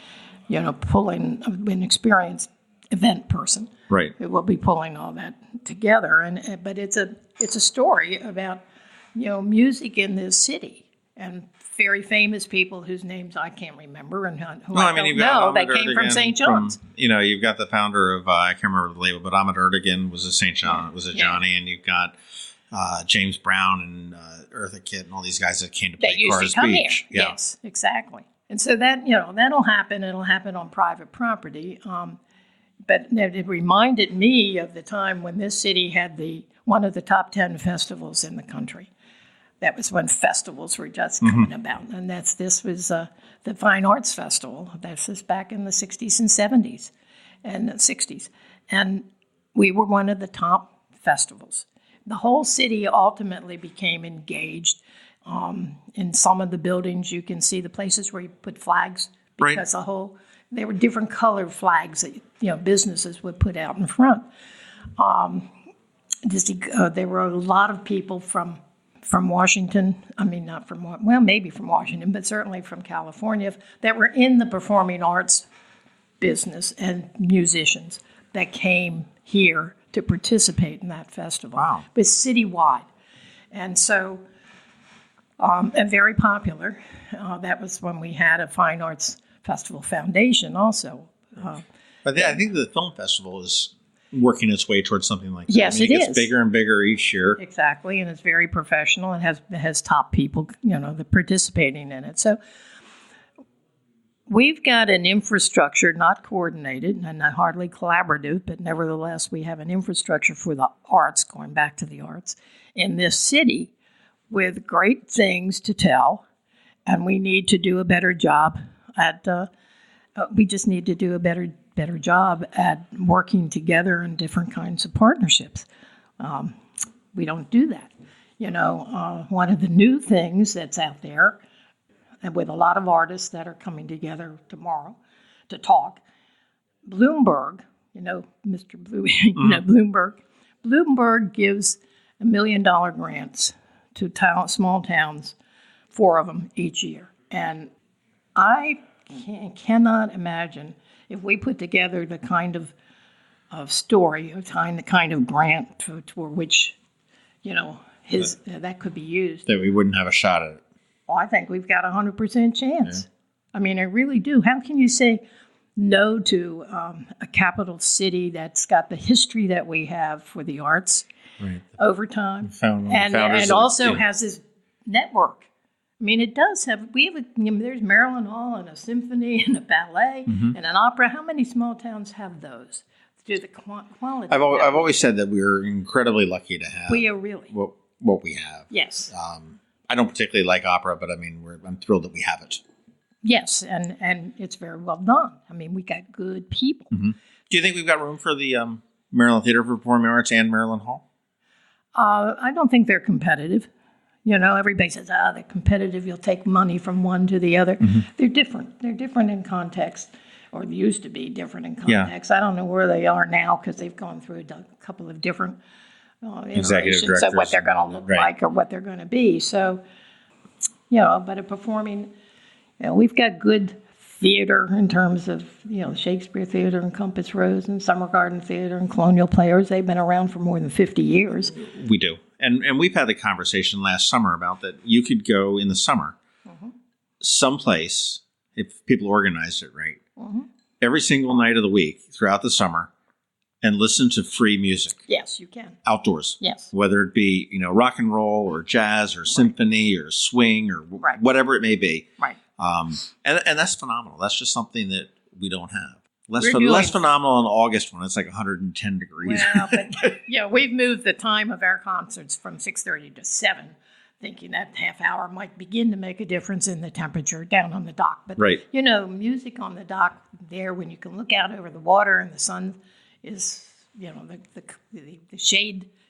pulling an experienced event person. Right. It will be pulling all that together. But it's a story about, music in this city. And very famous people whose names I can't remember and who I don't know. They came from St. John's. You've got the founder of, I can't remember the label, but Ahmet Erdogan was a St. John, was a Johnny, and you've got James Brown and Eartha Kitt and all these guys that came to play Cars Beach. Here. Yeah. Yes, exactly. And so that, that'll happen. It'll happen on private property. But it reminded me of the time when this city had one of the top 10 festivals in the country. That was when festivals were just coming about. And this was the Fine Arts Festival. This was back in the 60s and 70s and 60s. And we were one of the top festivals. The whole city ultimately became engaged. In some of the buildings, you can see the places where you put flags, because they were different colored flags that businesses would put out in front. There were a lot of people from Washington, maybe from Washington, but certainly from California, that were in the performing arts business, and musicians that came here to participate in that festival. Wow. It was citywide. And so, and very popular. That was when we had a Fine Arts Festival Foundation also. But I think the film festival is working its way towards something like that. Yes, it is. It gets bigger and bigger each year. Exactly, and it's very professional and has top people, that participating in it. So we've got an infrastructure, not coordinated and not hardly collaborative, but nevertheless we have an infrastructure for the arts, going back to the arts, in this city with great things to tell, and we need to do a better job at We just need to do a better job at working together in different kinds of partnerships. We don't do that. One of the new things that's out there, and with a lot of artists that are coming together tomorrow to talk, Bloomberg, Mr. Blue, Bloomberg. Bloomberg gives $1 million grants to small towns, 4 of them each year. And I cannot imagine if we put together the kind of story, the kind of grant for which, that could be used. That we wouldn't have a shot at it. Well, I think we've got a 100% chance. Yeah. I mean, I really do. How can you say no to a capital city that's got the history that we have for the arts over time, and also has this network? I mean, it does have. There's Maryland Hall and a symphony and a ballet and an opera. How many small towns have those? Do the quality? I've always said that we're incredibly lucky to have. We are really what we have. Yes. I don't particularly like opera, but I mean, I'm thrilled that we have it. Yes, and it's very well done. I mean, we got good people. Mm-hmm. Do you think we've got room for the Maryland Theater for Performing Arts and Maryland Hall? I don't think they're competitive. Everybody says, they're competitive. You'll take money from one to the other. Mm-hmm. They're different. They're different in context, or they used to be different in context. Yeah. I don't know where they are now because they've gone through a couple of different iterations of what they're going to look like or what they're going to be. So, but a performing... we've got good theater in terms of, Shakespeare Theater and Compass Rose and Summer Garden Theater and Colonial Players. They've been around for more than 50 years. We do. And we've had the conversation last summer about that you could go in the summer someplace, if people organized it right, every single night of the week throughout the summer and listen to free music. Yes, you can. Outdoors. Yes. Whether it be, rock and roll or jazz or symphony or swing or whatever it may be. Right. And that's phenomenal. That's just something that we don't have. Less phenomenal in August when it's like 110 degrees. Well, but we've moved the time of our concerts from 6:30 to 7, thinking that half hour might begin to make a difference in the temperature down on the dock. But music on the dock there, when you can look out over the water and the sun is, the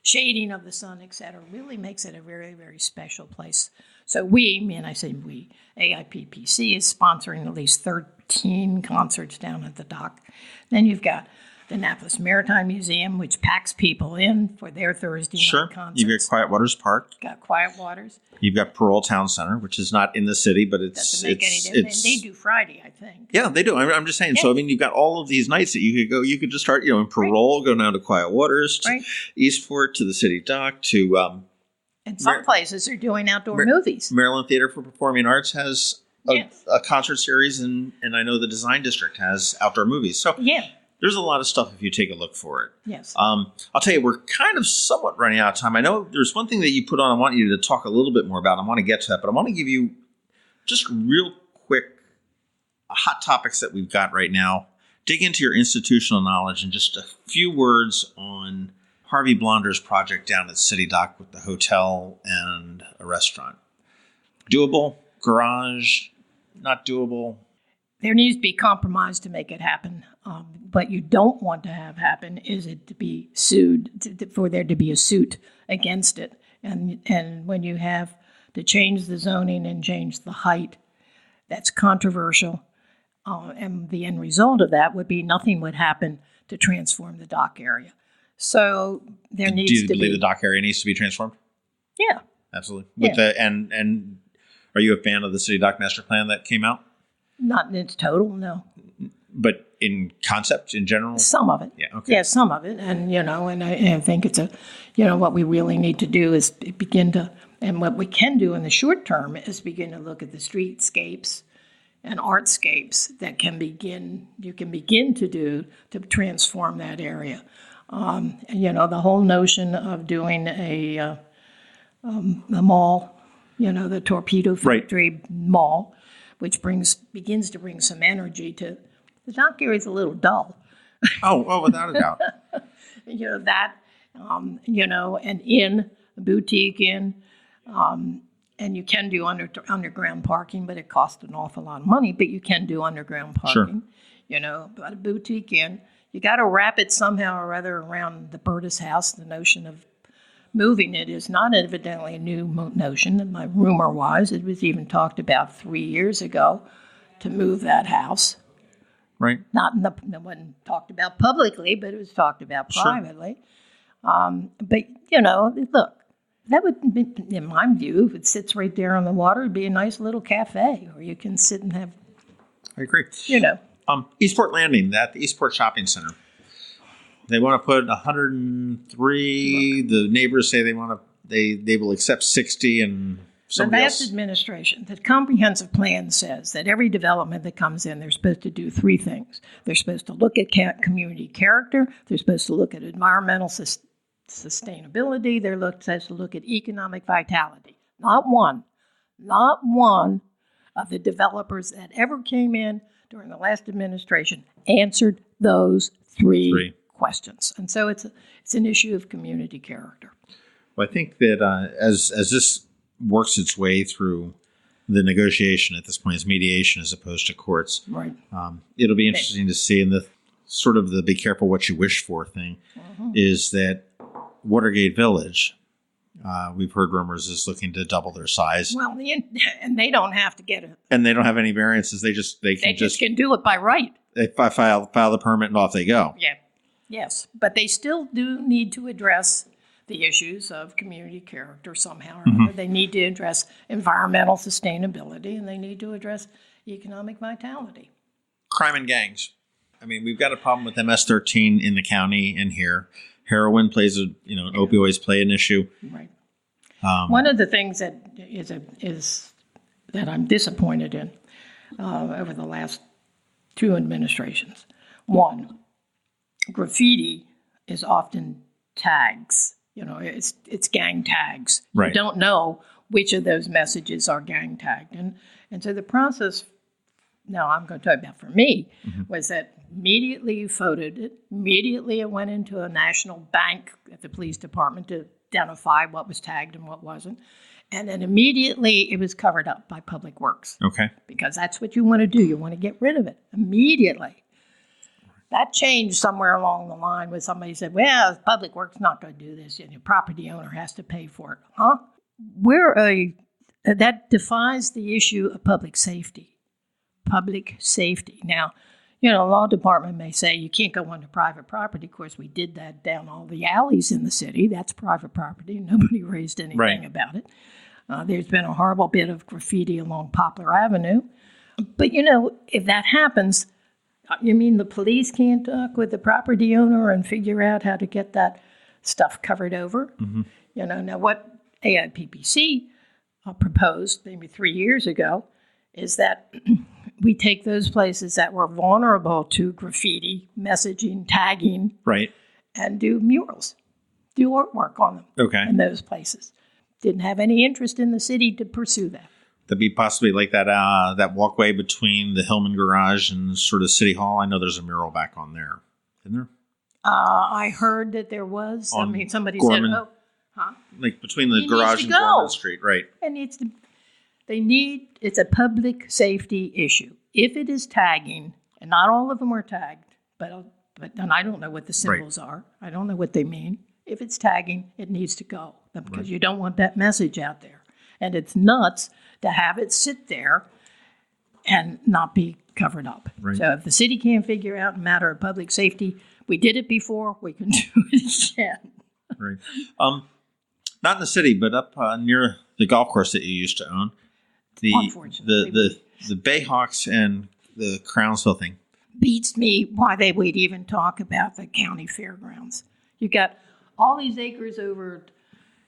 shading of the sun, etc., really makes it a very, very special place. So AIPPC is sponsoring at least 13 concerts down at the dock. Then you've got the Annapolis Maritime Museum, which packs people in for their Thursday night concerts. You've got Quiet Waters Park. Got Quiet Waters. You've got Parole Town Center, which is not in the city, but doesn't make any difference. They do Friday, I think. Yeah, they do. I'm just saying. Yeah. So, I mean, you've got all of these nights that you could go. You could just start, in Parole, go down to Quiet Waters, to Eastport, to the city dock, to... and some places are doing outdoor movies. Maryland Theater for Performing Arts has a concert series, and I know the Design District has outdoor movies. So there's a lot of stuff if you take a look for it. Yes. I'll tell you, we're kind of somewhat running out of time. I know there's one thing that you put on I want you to talk a little bit more about. I want to get to that, but I want to give you just real quick hot topics that we've got right now. Dig into your institutional knowledge and just a few words on Harvey Blonder's project down at City Dock with the hotel and a restaurant. Doable? Garage? Not doable? There needs to be compromise to make it happen. What you don't want to have happen is it to be sued, for there to be a suit against it. And when you have to change the zoning and change the height, that's controversial. And the end result of that would be nothing would happen to transform the dock area. So there needs to be... Do you believe the dock area needs to be transformed? Yeah. Absolutely. And are you a fan of the City Dock Master Plan that came out? Not in its total, no. But in concept, in general? Some of it. Yeah, okay. Yeah, some of it. And, and I think it's what we really need to do is begin to... And what we can do in the short term is begin to look at the streetscapes and artscapes that you can begin to do to transform that area. The whole notion of doing a mall, the Torpedo Factory Mall, which begins to bring some energy to the dock area. Is a little dull. Oh, without a doubt. An inn, a boutique inn, And you can do underground parking, but it costs an awful lot of money. But you can do underground parking. Sure. But a boutique inn, you got to wrap it somehow or other around the Burtis house. The notion of moving it is not evidently a new notion. And my rumor was it was even talked about 3 years ago to move that house. Right. It wasn't talked about publicly, but it was talked about privately. But, look, that would be, in my view, if it sits right there on the water, it'd be a nice little cafe where you can sit and have. I agree. Eastport Landing, the Eastport Shopping Center. They want to put 103. The neighbors say they will accept 60, and somebody the last administration, the comprehensive plan says that every development that comes in, they're supposed to do 3 things. They're supposed to look at community character. They're supposed to look at environmental sustainability. They're supposed to look at economic vitality. Not one of the developers that ever came in during the last administration answered those three questions. And so it's an issue of community character. Well, I think that as this works its way through the negotiation at this point, is mediation as opposed to courts. Right. It'll be interesting to see, and the sort of the be careful what you wish for thing is that Watergate Village, we've heard rumors, is looking to double their size. Well, and they don't have to get it. And they don't have any variances. They can do it by right. They file the permit and off they go. Yeah. Yes. But they still do need to address the issues of community character somehow or other. They need to address environmental sustainability, and they need to address economic vitality. Crime and gangs. I mean, we've got a problem with MS-13 in the county and here. Heroin plays opioids play an issue. Right. One of the things that is that I'm disappointed in over the last 2 administrations. One, graffiti is often tags. It's gang tags. Right. You don't know which of those messages are gang tagged. And so the process, now I'm going to talk about for me, was that immediately you photoed it, immediately it went into a national bank at the police department to identify what was tagged and what wasn't. And then immediately it was covered up by Public Works. Okay. Because that's what you want to do. You want to get rid of it immediately. That changed somewhere along the line where somebody said, well, Public Works not going to do this. The property owner has to pay for it. Huh? That defies the issue of public safety. Public safety. Now, the law department may say you can't go onto private property. Of course, we did that down all the alleys in the city. That's private property. Nobody raised anything about it. There's been a horrible bit of graffiti along Poplar Avenue. But, if that happens, you mean the police can't talk with the property owner and figure out how to get that stuff covered over? Now what AIPPC proposed maybe 3 years ago is that we take those places that were vulnerable to graffiti, messaging, tagging, and do murals, do artwork on them in those places. Didn't have any interest in the city to pursue that. That'd be possibly like that walkway between the Hillman Garage and sort of City Hall. I know there's a mural back on there. Isn't there? I heard that there was. Somebody Gorman, said, like between the garage and Gorman Street, right. And it's a public safety issue. If it is tagging, and not all of them are tagged, but and I don't know what the symbols are. I don't know what they mean. If it's tagging, it needs to go because you don't want that message out there. And it's nuts to have it sit there and not be covered up. Right. So if the city can't figure out a matter of public safety, we did it before, we can do it again. Right. Not in the city, but up near the golf course that you used to own. The Bayhawks and the Crownsville thing. Beats me why they would even talk about the county fairgrounds. You got all these acres over,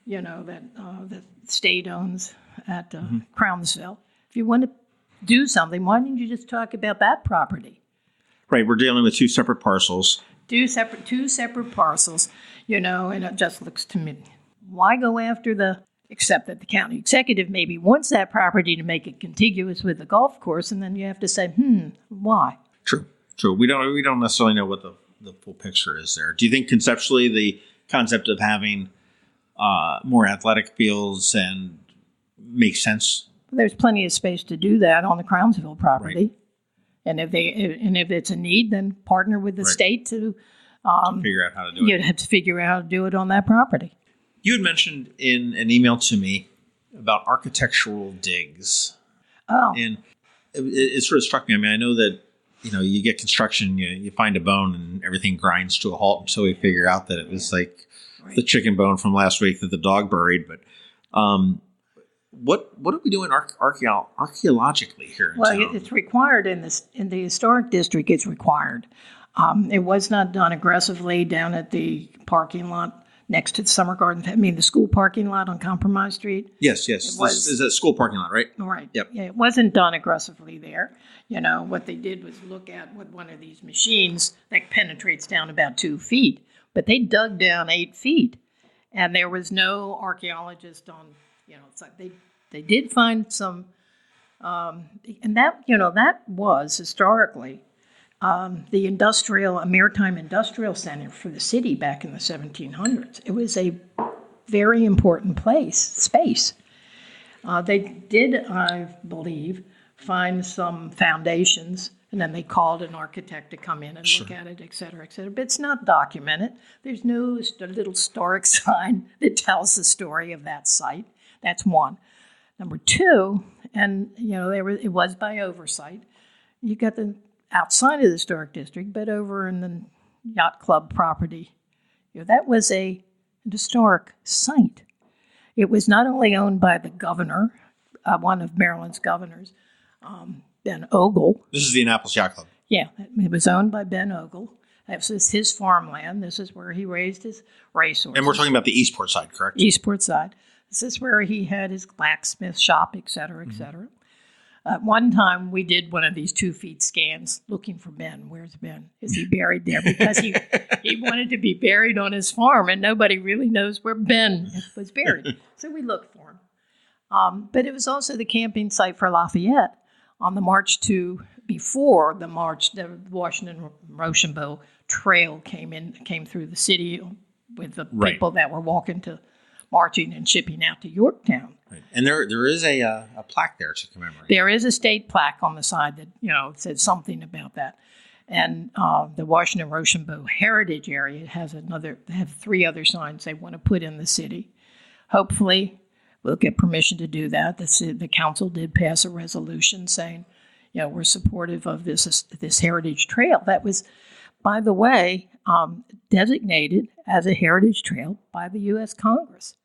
that the state owns at Crownsville. If you want to do something, why didn't you just talk about that property? Right, we're dealing with 2 separate parcels. Two separate parcels, and it just looks to me, why go after except that the county executive maybe wants that property to make it contiguous with the golf course, and then you have to say, why? True. We don't necessarily know what the full picture is there. Do you think conceptually the concept of having more athletic fields and makes sense. There's plenty of space to do that on the Crownsville property. Right. And if it's a need, then partner with the state to figure out how to do it. You'd have to figure out how to do it on that property. You had mentioned in an email to me about architectural digs. Oh. And it sort of struck me. I mean, I know that, you get construction, you find a bone and everything grinds to a halt. And so we figure out that it was like the chicken bone from last week that the dog buried. But what are we doing archaeologically here in town? It's required in the historic district. It's required. It was not done aggressively down at the parking lot next to the Summer Garden. I mean, the school parking lot on Compromise Street. Yes. This is a school parking lot, right? Right. Yep. Yeah, it wasn't done aggressively there. What they did was look at what one of these machines that penetrates down about 2 feet, but they dug down 8 feet, and there was no archaeologist on. It's like they did find some, and that was historically the maritime industrial center for the city back in the 1700s. It was a very important space. They did, I believe, find some foundations, and then they called an architect to come in and look at it, et cetera, but it's not documented. There's no little historic sign that tells the story of that site. That's one. Number two, and it was by oversight. You got the outside of the historic district, but over in the yacht club property, that was a historic site. It was not only owned by the governor, one of Maryland's governors, Ben Ogle. This is the Annapolis Yacht Club. Yeah, it was owned by Ben Ogle. This is his farmland. This is where he raised his racehorses. And we're talking about the Eastport side, correct? Eastport side. This is where he had his blacksmith shop, et cetera, et cetera. One time we did one of these 2 feet scans looking for Ben. Where's Ben? Is he buried there? Because he wanted to be buried on his farm, and nobody really knows where Ben was buried. So we looked for him. But it was also the camping site for Lafayette on the march before the Washington Rochambeau Trail came through the city with the people that were marching and shipping out to Yorktown. Right. And there is a plaque there to commemorate. There is a state plaque on the side that said something about that. And the Washington Rochambeau Heritage Area have 3 other signs they want to put in the city. Hopefully, we'll get permission to do that. The council did pass a resolution saying, we're supportive of this heritage trail. That was, by the way, designated as a heritage trail by the U.S. Congress.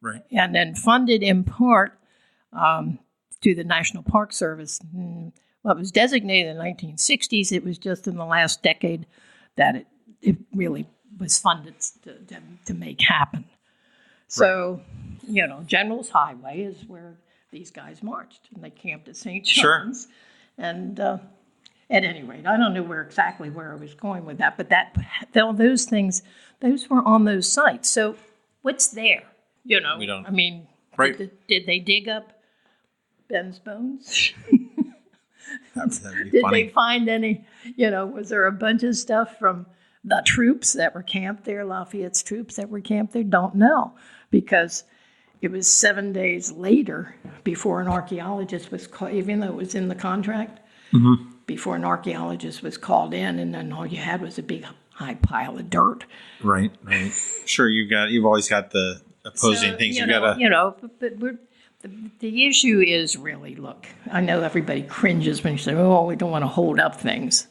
Right. And then funded in part to the National Park Service. Well, it was designated in the 1960s. It was just in the last decade that it really was funded to make happen. So, General's Highway is where these guys marched, and they camped at St. John's. Sure. And at any rate, I don't know exactly where I was going with that, but those things, those were on those sites. So what's there? We don't. I mean, right. Did they dig up Ben's bones? That'd be Did funny. they find any, was there a bunch of stuff from the troops that were camped there, Lafayette's troops that were camped there? Don't know, because it was 7 days later before an archaeologist was called, even though it was in the contract, before an archaeologist was called in, and then all you had was a big high pile of dirt. Right. Sure, you've always got the opposing things. But the issue is really, look, I know everybody cringes when you say, we don't want to hold up things.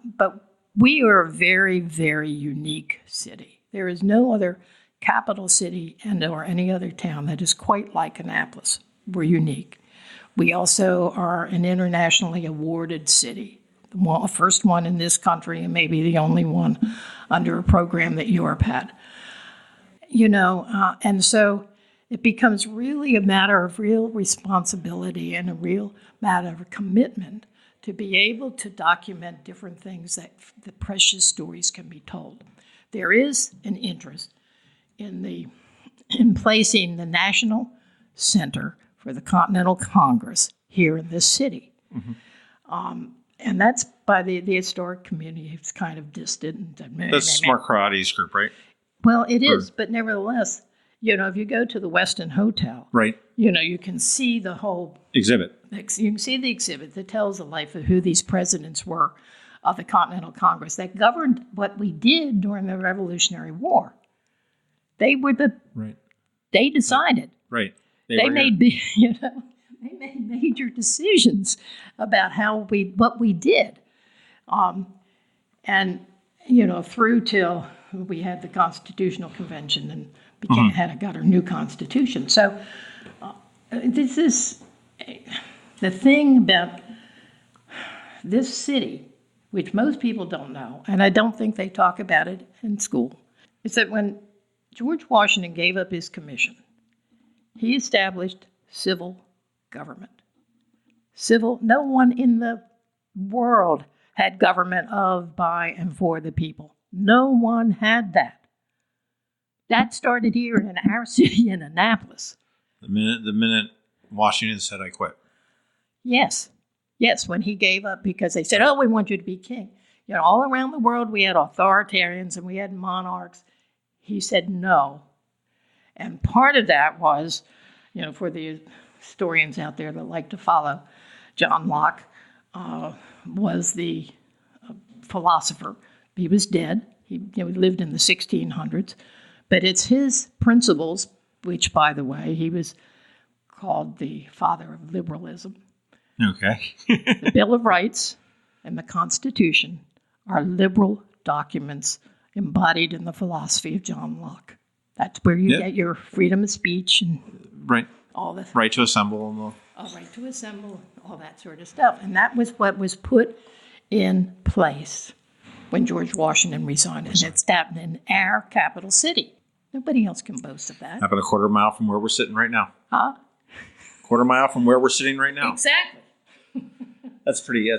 But we are a very, very unique city. There is no other capital city or any other town that is quite like Annapolis. We're unique. We also are an internationally awarded city. The first one in this country, and maybe the only one under a program that Europe had. And so it becomes really a matter of real responsibility and a real matter of commitment to be able to document different things that the precious stories can be told. There is an interest in placing the National Center for the Continental Congress here in this city. And that's by the historic community. It's kind of distant. That's Smart Karate's group, right? Well, it is, but nevertheless, if you go to the Westin Hotel, right, you can see the whole exhibit. You can see the exhibit that tells the life of who these presidents were of the Continental Congress that governed what we did during the Revolutionary War. They were they decided. Right. They made they made major decisions about what we did. And through till we had the Constitutional Convention and got our new Constitution. So this is the thing about this city, which most people don't know, and I don't think they talk about it in school, is that when George Washington gave up his commission, he established civil government. No one in the world had government of, by, and for the people. No one had that. That started here in our city in Annapolis. The minute Washington said, "I quit." Yes, when he gave up because they said, "Oh, we want you to be king." All around the world we had authoritarians and we had monarchs. He said no. And part of that was, for the historians out there that like to follow, John Locke was the philosopher. He was dead. He lived in the 1600s. But it's his principles, which, by the way, he was called the father of liberalism. Okay. The Bill of Rights and the Constitution are liberal documents embodied in the philosophy of John Locke. That's where you get your freedom of speech and all the right to assemble. Right to assemble, all that sort of stuff. And that was what was put in place when George Washington resigned. And it's happened in our capital city. Nobody else can boast of that. Happened a quarter mile from where we're sitting right now. Huh? Quarter mile from where we're sitting right now. Exactly. That's pretty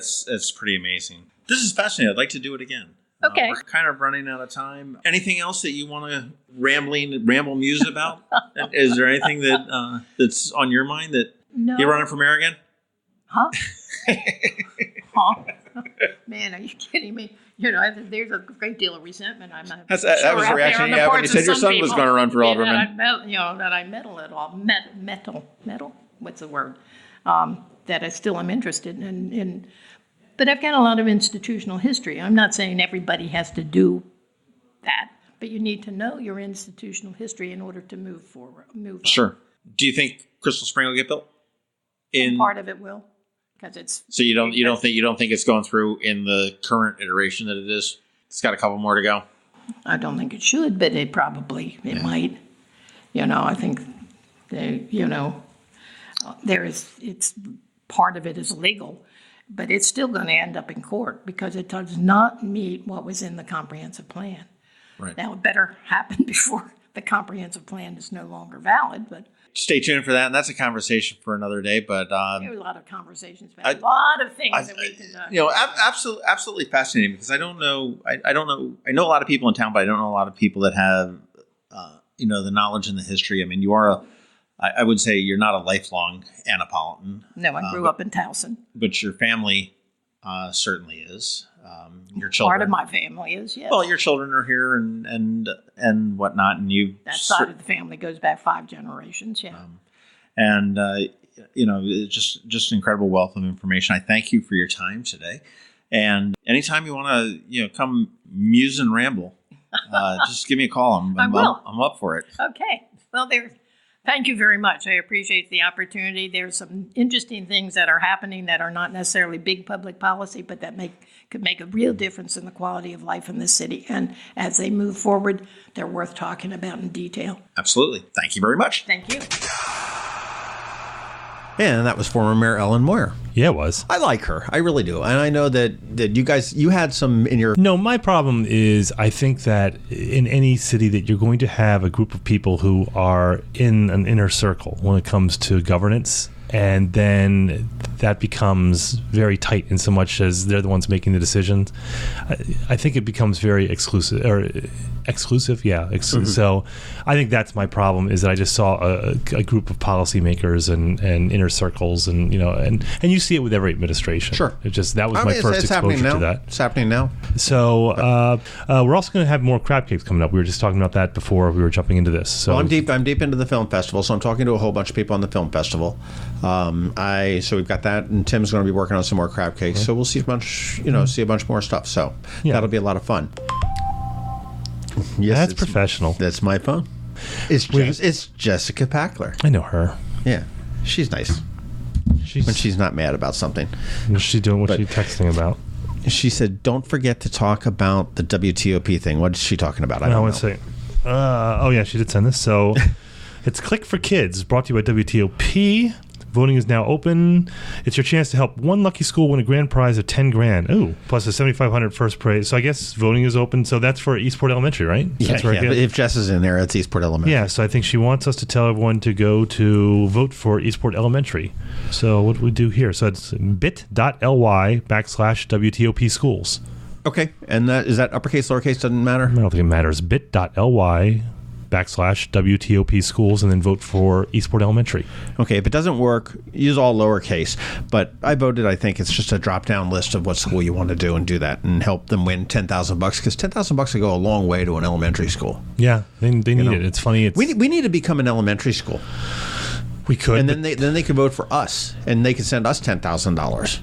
amazing. This is fascinating. I'd like to do it again. Okay. We're kind of running out of time. Anything else that you want to ramble muse about? Is there anything that's on your mind that you're running for mayor again? Huh? Huh? Man, are you kidding me? There's a great deal of resentment. That was the reaction you had when you said your son was going to run for alderman. That I meddle at all. Meddle? What's the word? That I still am interested in. But I've got a lot of institutional history. I'm not saying everybody has to do that, but you need to know your institutional history in order to move forward. Sure. Do you think Crystal Spring will get built? Part of it will, because it's. So you don't think it's going through in the current iteration that it is? It's got a couple more to go. I don't think it should, but it might. I think it's part of it is legal. But it's still going to end up in court because it does not meet what was in the comprehensive plan. Right. Now, it better happen before the comprehensive plan is no longer valid. But stay tuned for that, and that's a conversation for another day. But there are a lot of conversations about a lot of things that we can do. Absolutely fascinating because I don't know. I know a lot of people in town, but I don't know a lot of people that have the knowledge and the history. I mean, you are I would say you're not a lifelong Annapolitan. No, I grew up in Towson. But your family certainly is. Your children. Part of my family is, yes. Well, your children are here and whatnot, and you. That side of the family goes back 5 generations, yeah. Just incredible wealth of information. I thank you for your time today, and anytime you want to, come muse and ramble, just give me a call. I'm up for it. Okay. Well, thank you very much. I appreciate the opportunity. There's some interesting things that are happening that are not necessarily big public policy, but that could make a real difference in the quality of life in this city. And as they move forward, they're worth talking about in detail. Absolutely. Thank you very much. Thank you. And that was former Mayor Ellen Moyer. Yeah, it was. I like her. I really do. And I know that you had some in your... No, my problem is I think that in any city that you're going to have a group of people who are in an inner circle when it comes to governance, and then that becomes very tight in so much as they're the ones making the decisions. I think it becomes very exclusive. So I think that's my problem, is that I just saw a group of policymakers and inner circles, and you see it with every administration. Sure. That was my first exposure to that. It's happening now. So we're also going to have more crab cakes coming up. We were just talking about that before we were jumping into this. So I'm deep into the film festival, so I'm talking to a whole bunch of people on the film festival. So we've got that, and Tim's going to be working on some more crab cakes. So we'll see a bunch more stuff. So that'll be a lot of fun. Yes, that's professional. That's my phone. It's Jessica Packler. I know her. Yeah, she's nice. When she's not mad about something. What's she doing? What's she texting about? She said, "Don't forget to talk about the WTOP thing." What is she talking about? I don't know. Say. She did send this. So it's Click for Kids, brought to you by WTOP. Voting is now open. It's your chance to help one lucky school win a grand prize of $10,000. Ooh, plus a $7,500 first prize. So I guess voting is open. So that's for Eastport Elementary, right? Yeah, but if Jess is in there, it's Eastport Elementary. Yeah, so I think she wants us to tell everyone to go to vote for Eastport Elementary. So what do we do here? So it's bit.ly/WTOP schools. Okay, and is that uppercase, lowercase? Doesn't matter? I don't think it matters. bit.ly/WTOP schools, and then vote for Eastport Elementary. Okay, if it doesn't work, use all lowercase. But I voted. I think it's just a drop-down list of what school you want to do, and do that, and help them win $10,000, because $10,000 would go a long way to an elementary school. Yeah, they need it. It's funny. We need to become an elementary school. We could, and then they could vote for us, and they could send us $10,000.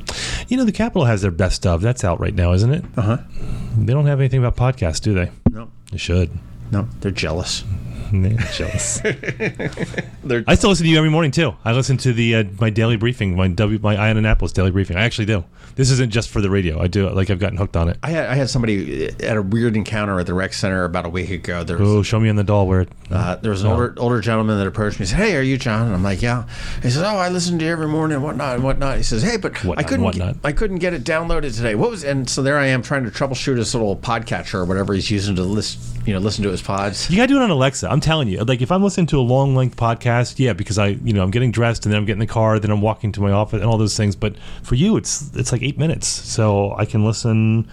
The Capitol has their best of. That's out right now, isn't it? They don't have anything about podcasts, do they? No, they should. No, they're jealous. They're jealous. I still listen to you every morning too. I listen to the my daily briefing, my Annapolis daily briefing. I actually do. This isn't just for the radio. I do it. I've gotten hooked on it. I had somebody at a weird encounter at the rec center about a week ago. Show me on the doll where. There was an older gentleman that approached me and said, "Hey, are you John?" And I'm like, "Yeah." He says, "Oh, I listen to you every morning and whatnot." He says, "Hey, but I couldn't get it downloaded today. What was?" And so there I am trying to troubleshoot his little podcatcher or whatever he's using to listen to his pods. You gotta do it on Alexa. I'm telling you. Like, if I'm listening to a long length podcast, because I'm getting dressed and then I'm getting in the car, then I'm walking to my office and all those things. But for you, it's like 8 minutes, so I can listen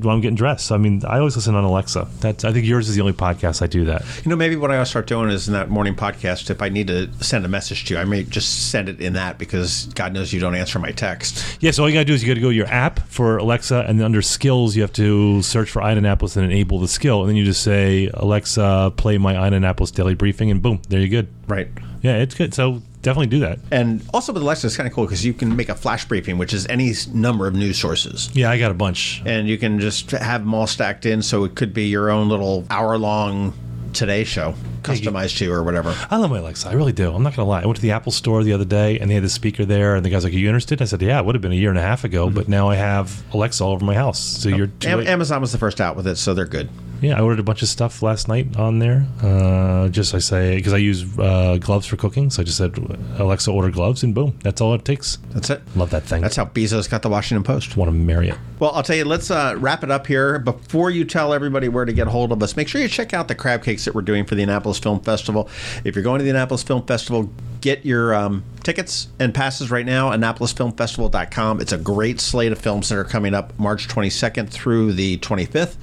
while I'm getting dressed. So, I always listen on Alexa. I think yours is the only podcast I do that. Maybe what I ought to start doing is in that morning podcast, if I need to send a message to you, I may just send it in that, because God knows you don't answer my text. Yeah, so all you gotta do is you gotta go to your app for Alexa, and then under skills you have to search for Annapolis and enable the skill, and then you just say, Alexa, play my Annapolis daily briefing, and boom, there you're good. Right. Yeah, it's good. So definitely do that. And also with Alexa, it's kind of cool because you can make a flash briefing, which is any number of news sources. Yeah, I got a bunch. And you can just have them all stacked in, so it could be your own little hour-long Today Show, customized to you or whatever. I love my Alexa. I really do. I'm not going to lie. I went to the Apple store the other day, and they had the speaker there, and the guy's like, "Are you interested?" I said, "Yeah, it would have been a year and a half ago, but now I have Alexa all over my house." So you're Amazon was the first out with it, so they're good. Yeah, I ordered a bunch of stuff last night on there. Because I use gloves for cooking, so I just said, "Alexa, order gloves," and boom, that's all it takes. That's it. Love that thing. That's how Bezos got the Washington Post. Want to marry it. Well, I'll tell you, let's wrap it up here. Before you tell everybody where to get a hold of us, make sure you check out the crab cakes that we're doing for the Annapolis Film Festival. If you're going to the Annapolis Film Festival, get your tickets and passes right now, AnnapolisFilmFestival.com. It's a great slate of films that are coming up March 22nd through the 25th.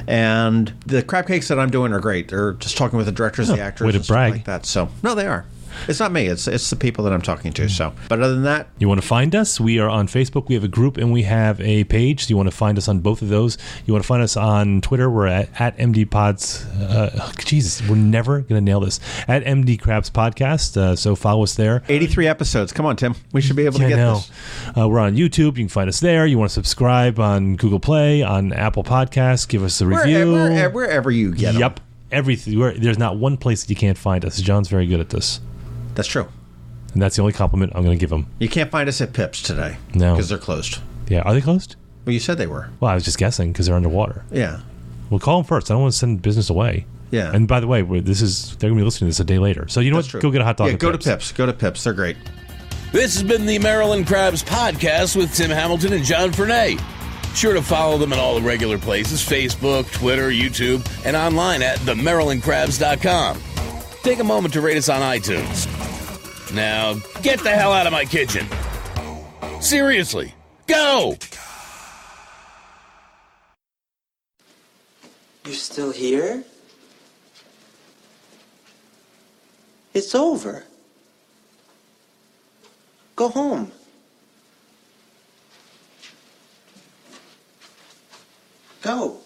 And the crab cakes that I'm doing are great. They're just talking with the directors, the actors, way to and stuff brag. like that. So, no, they are. It's not me. It's the people that I'm talking to. So, but other than that, you want to find us? We are on Facebook. We have a group and we have a page. Do you want to find us on both of those? You want to find us on Twitter? We're at MDPods. Jesus, we're never going to nail this. At MD Crabs Podcast. So follow us there. 83 episodes. Come on, Tim. We should be able to get this. We're on YouTube. You can find us there. You want to subscribe on Google Play, on Apple Podcasts. Give us a review. Wherever you get them. Yep. Everything. There's not one place that you can't find us. John's very good at this. That's true. And that's the only compliment I'm going to give him. You can't find us at Pips today. No. Because they're closed. Yeah. Are they closed? Well, you said they were. Well, I was just guessing because they're underwater. Yeah. We'll call them first. I don't want to send business away. Yeah. And by the way, they're going to be listening to this a day later. So you know what? True. Go get a hot dog. Yeah, go to Pips. Go to Pips. They're great. This has been the Maryland Crabs Podcast with Tim Hamilton and John Fernay. Sure to follow them in all the regular places, Facebook, Twitter, YouTube, and online at themarylandcrabs.com. Take a moment to rate us on iTunes. Now, get the hell out of my kitchen. Seriously, go! You're still here? It's over. Go home. Go.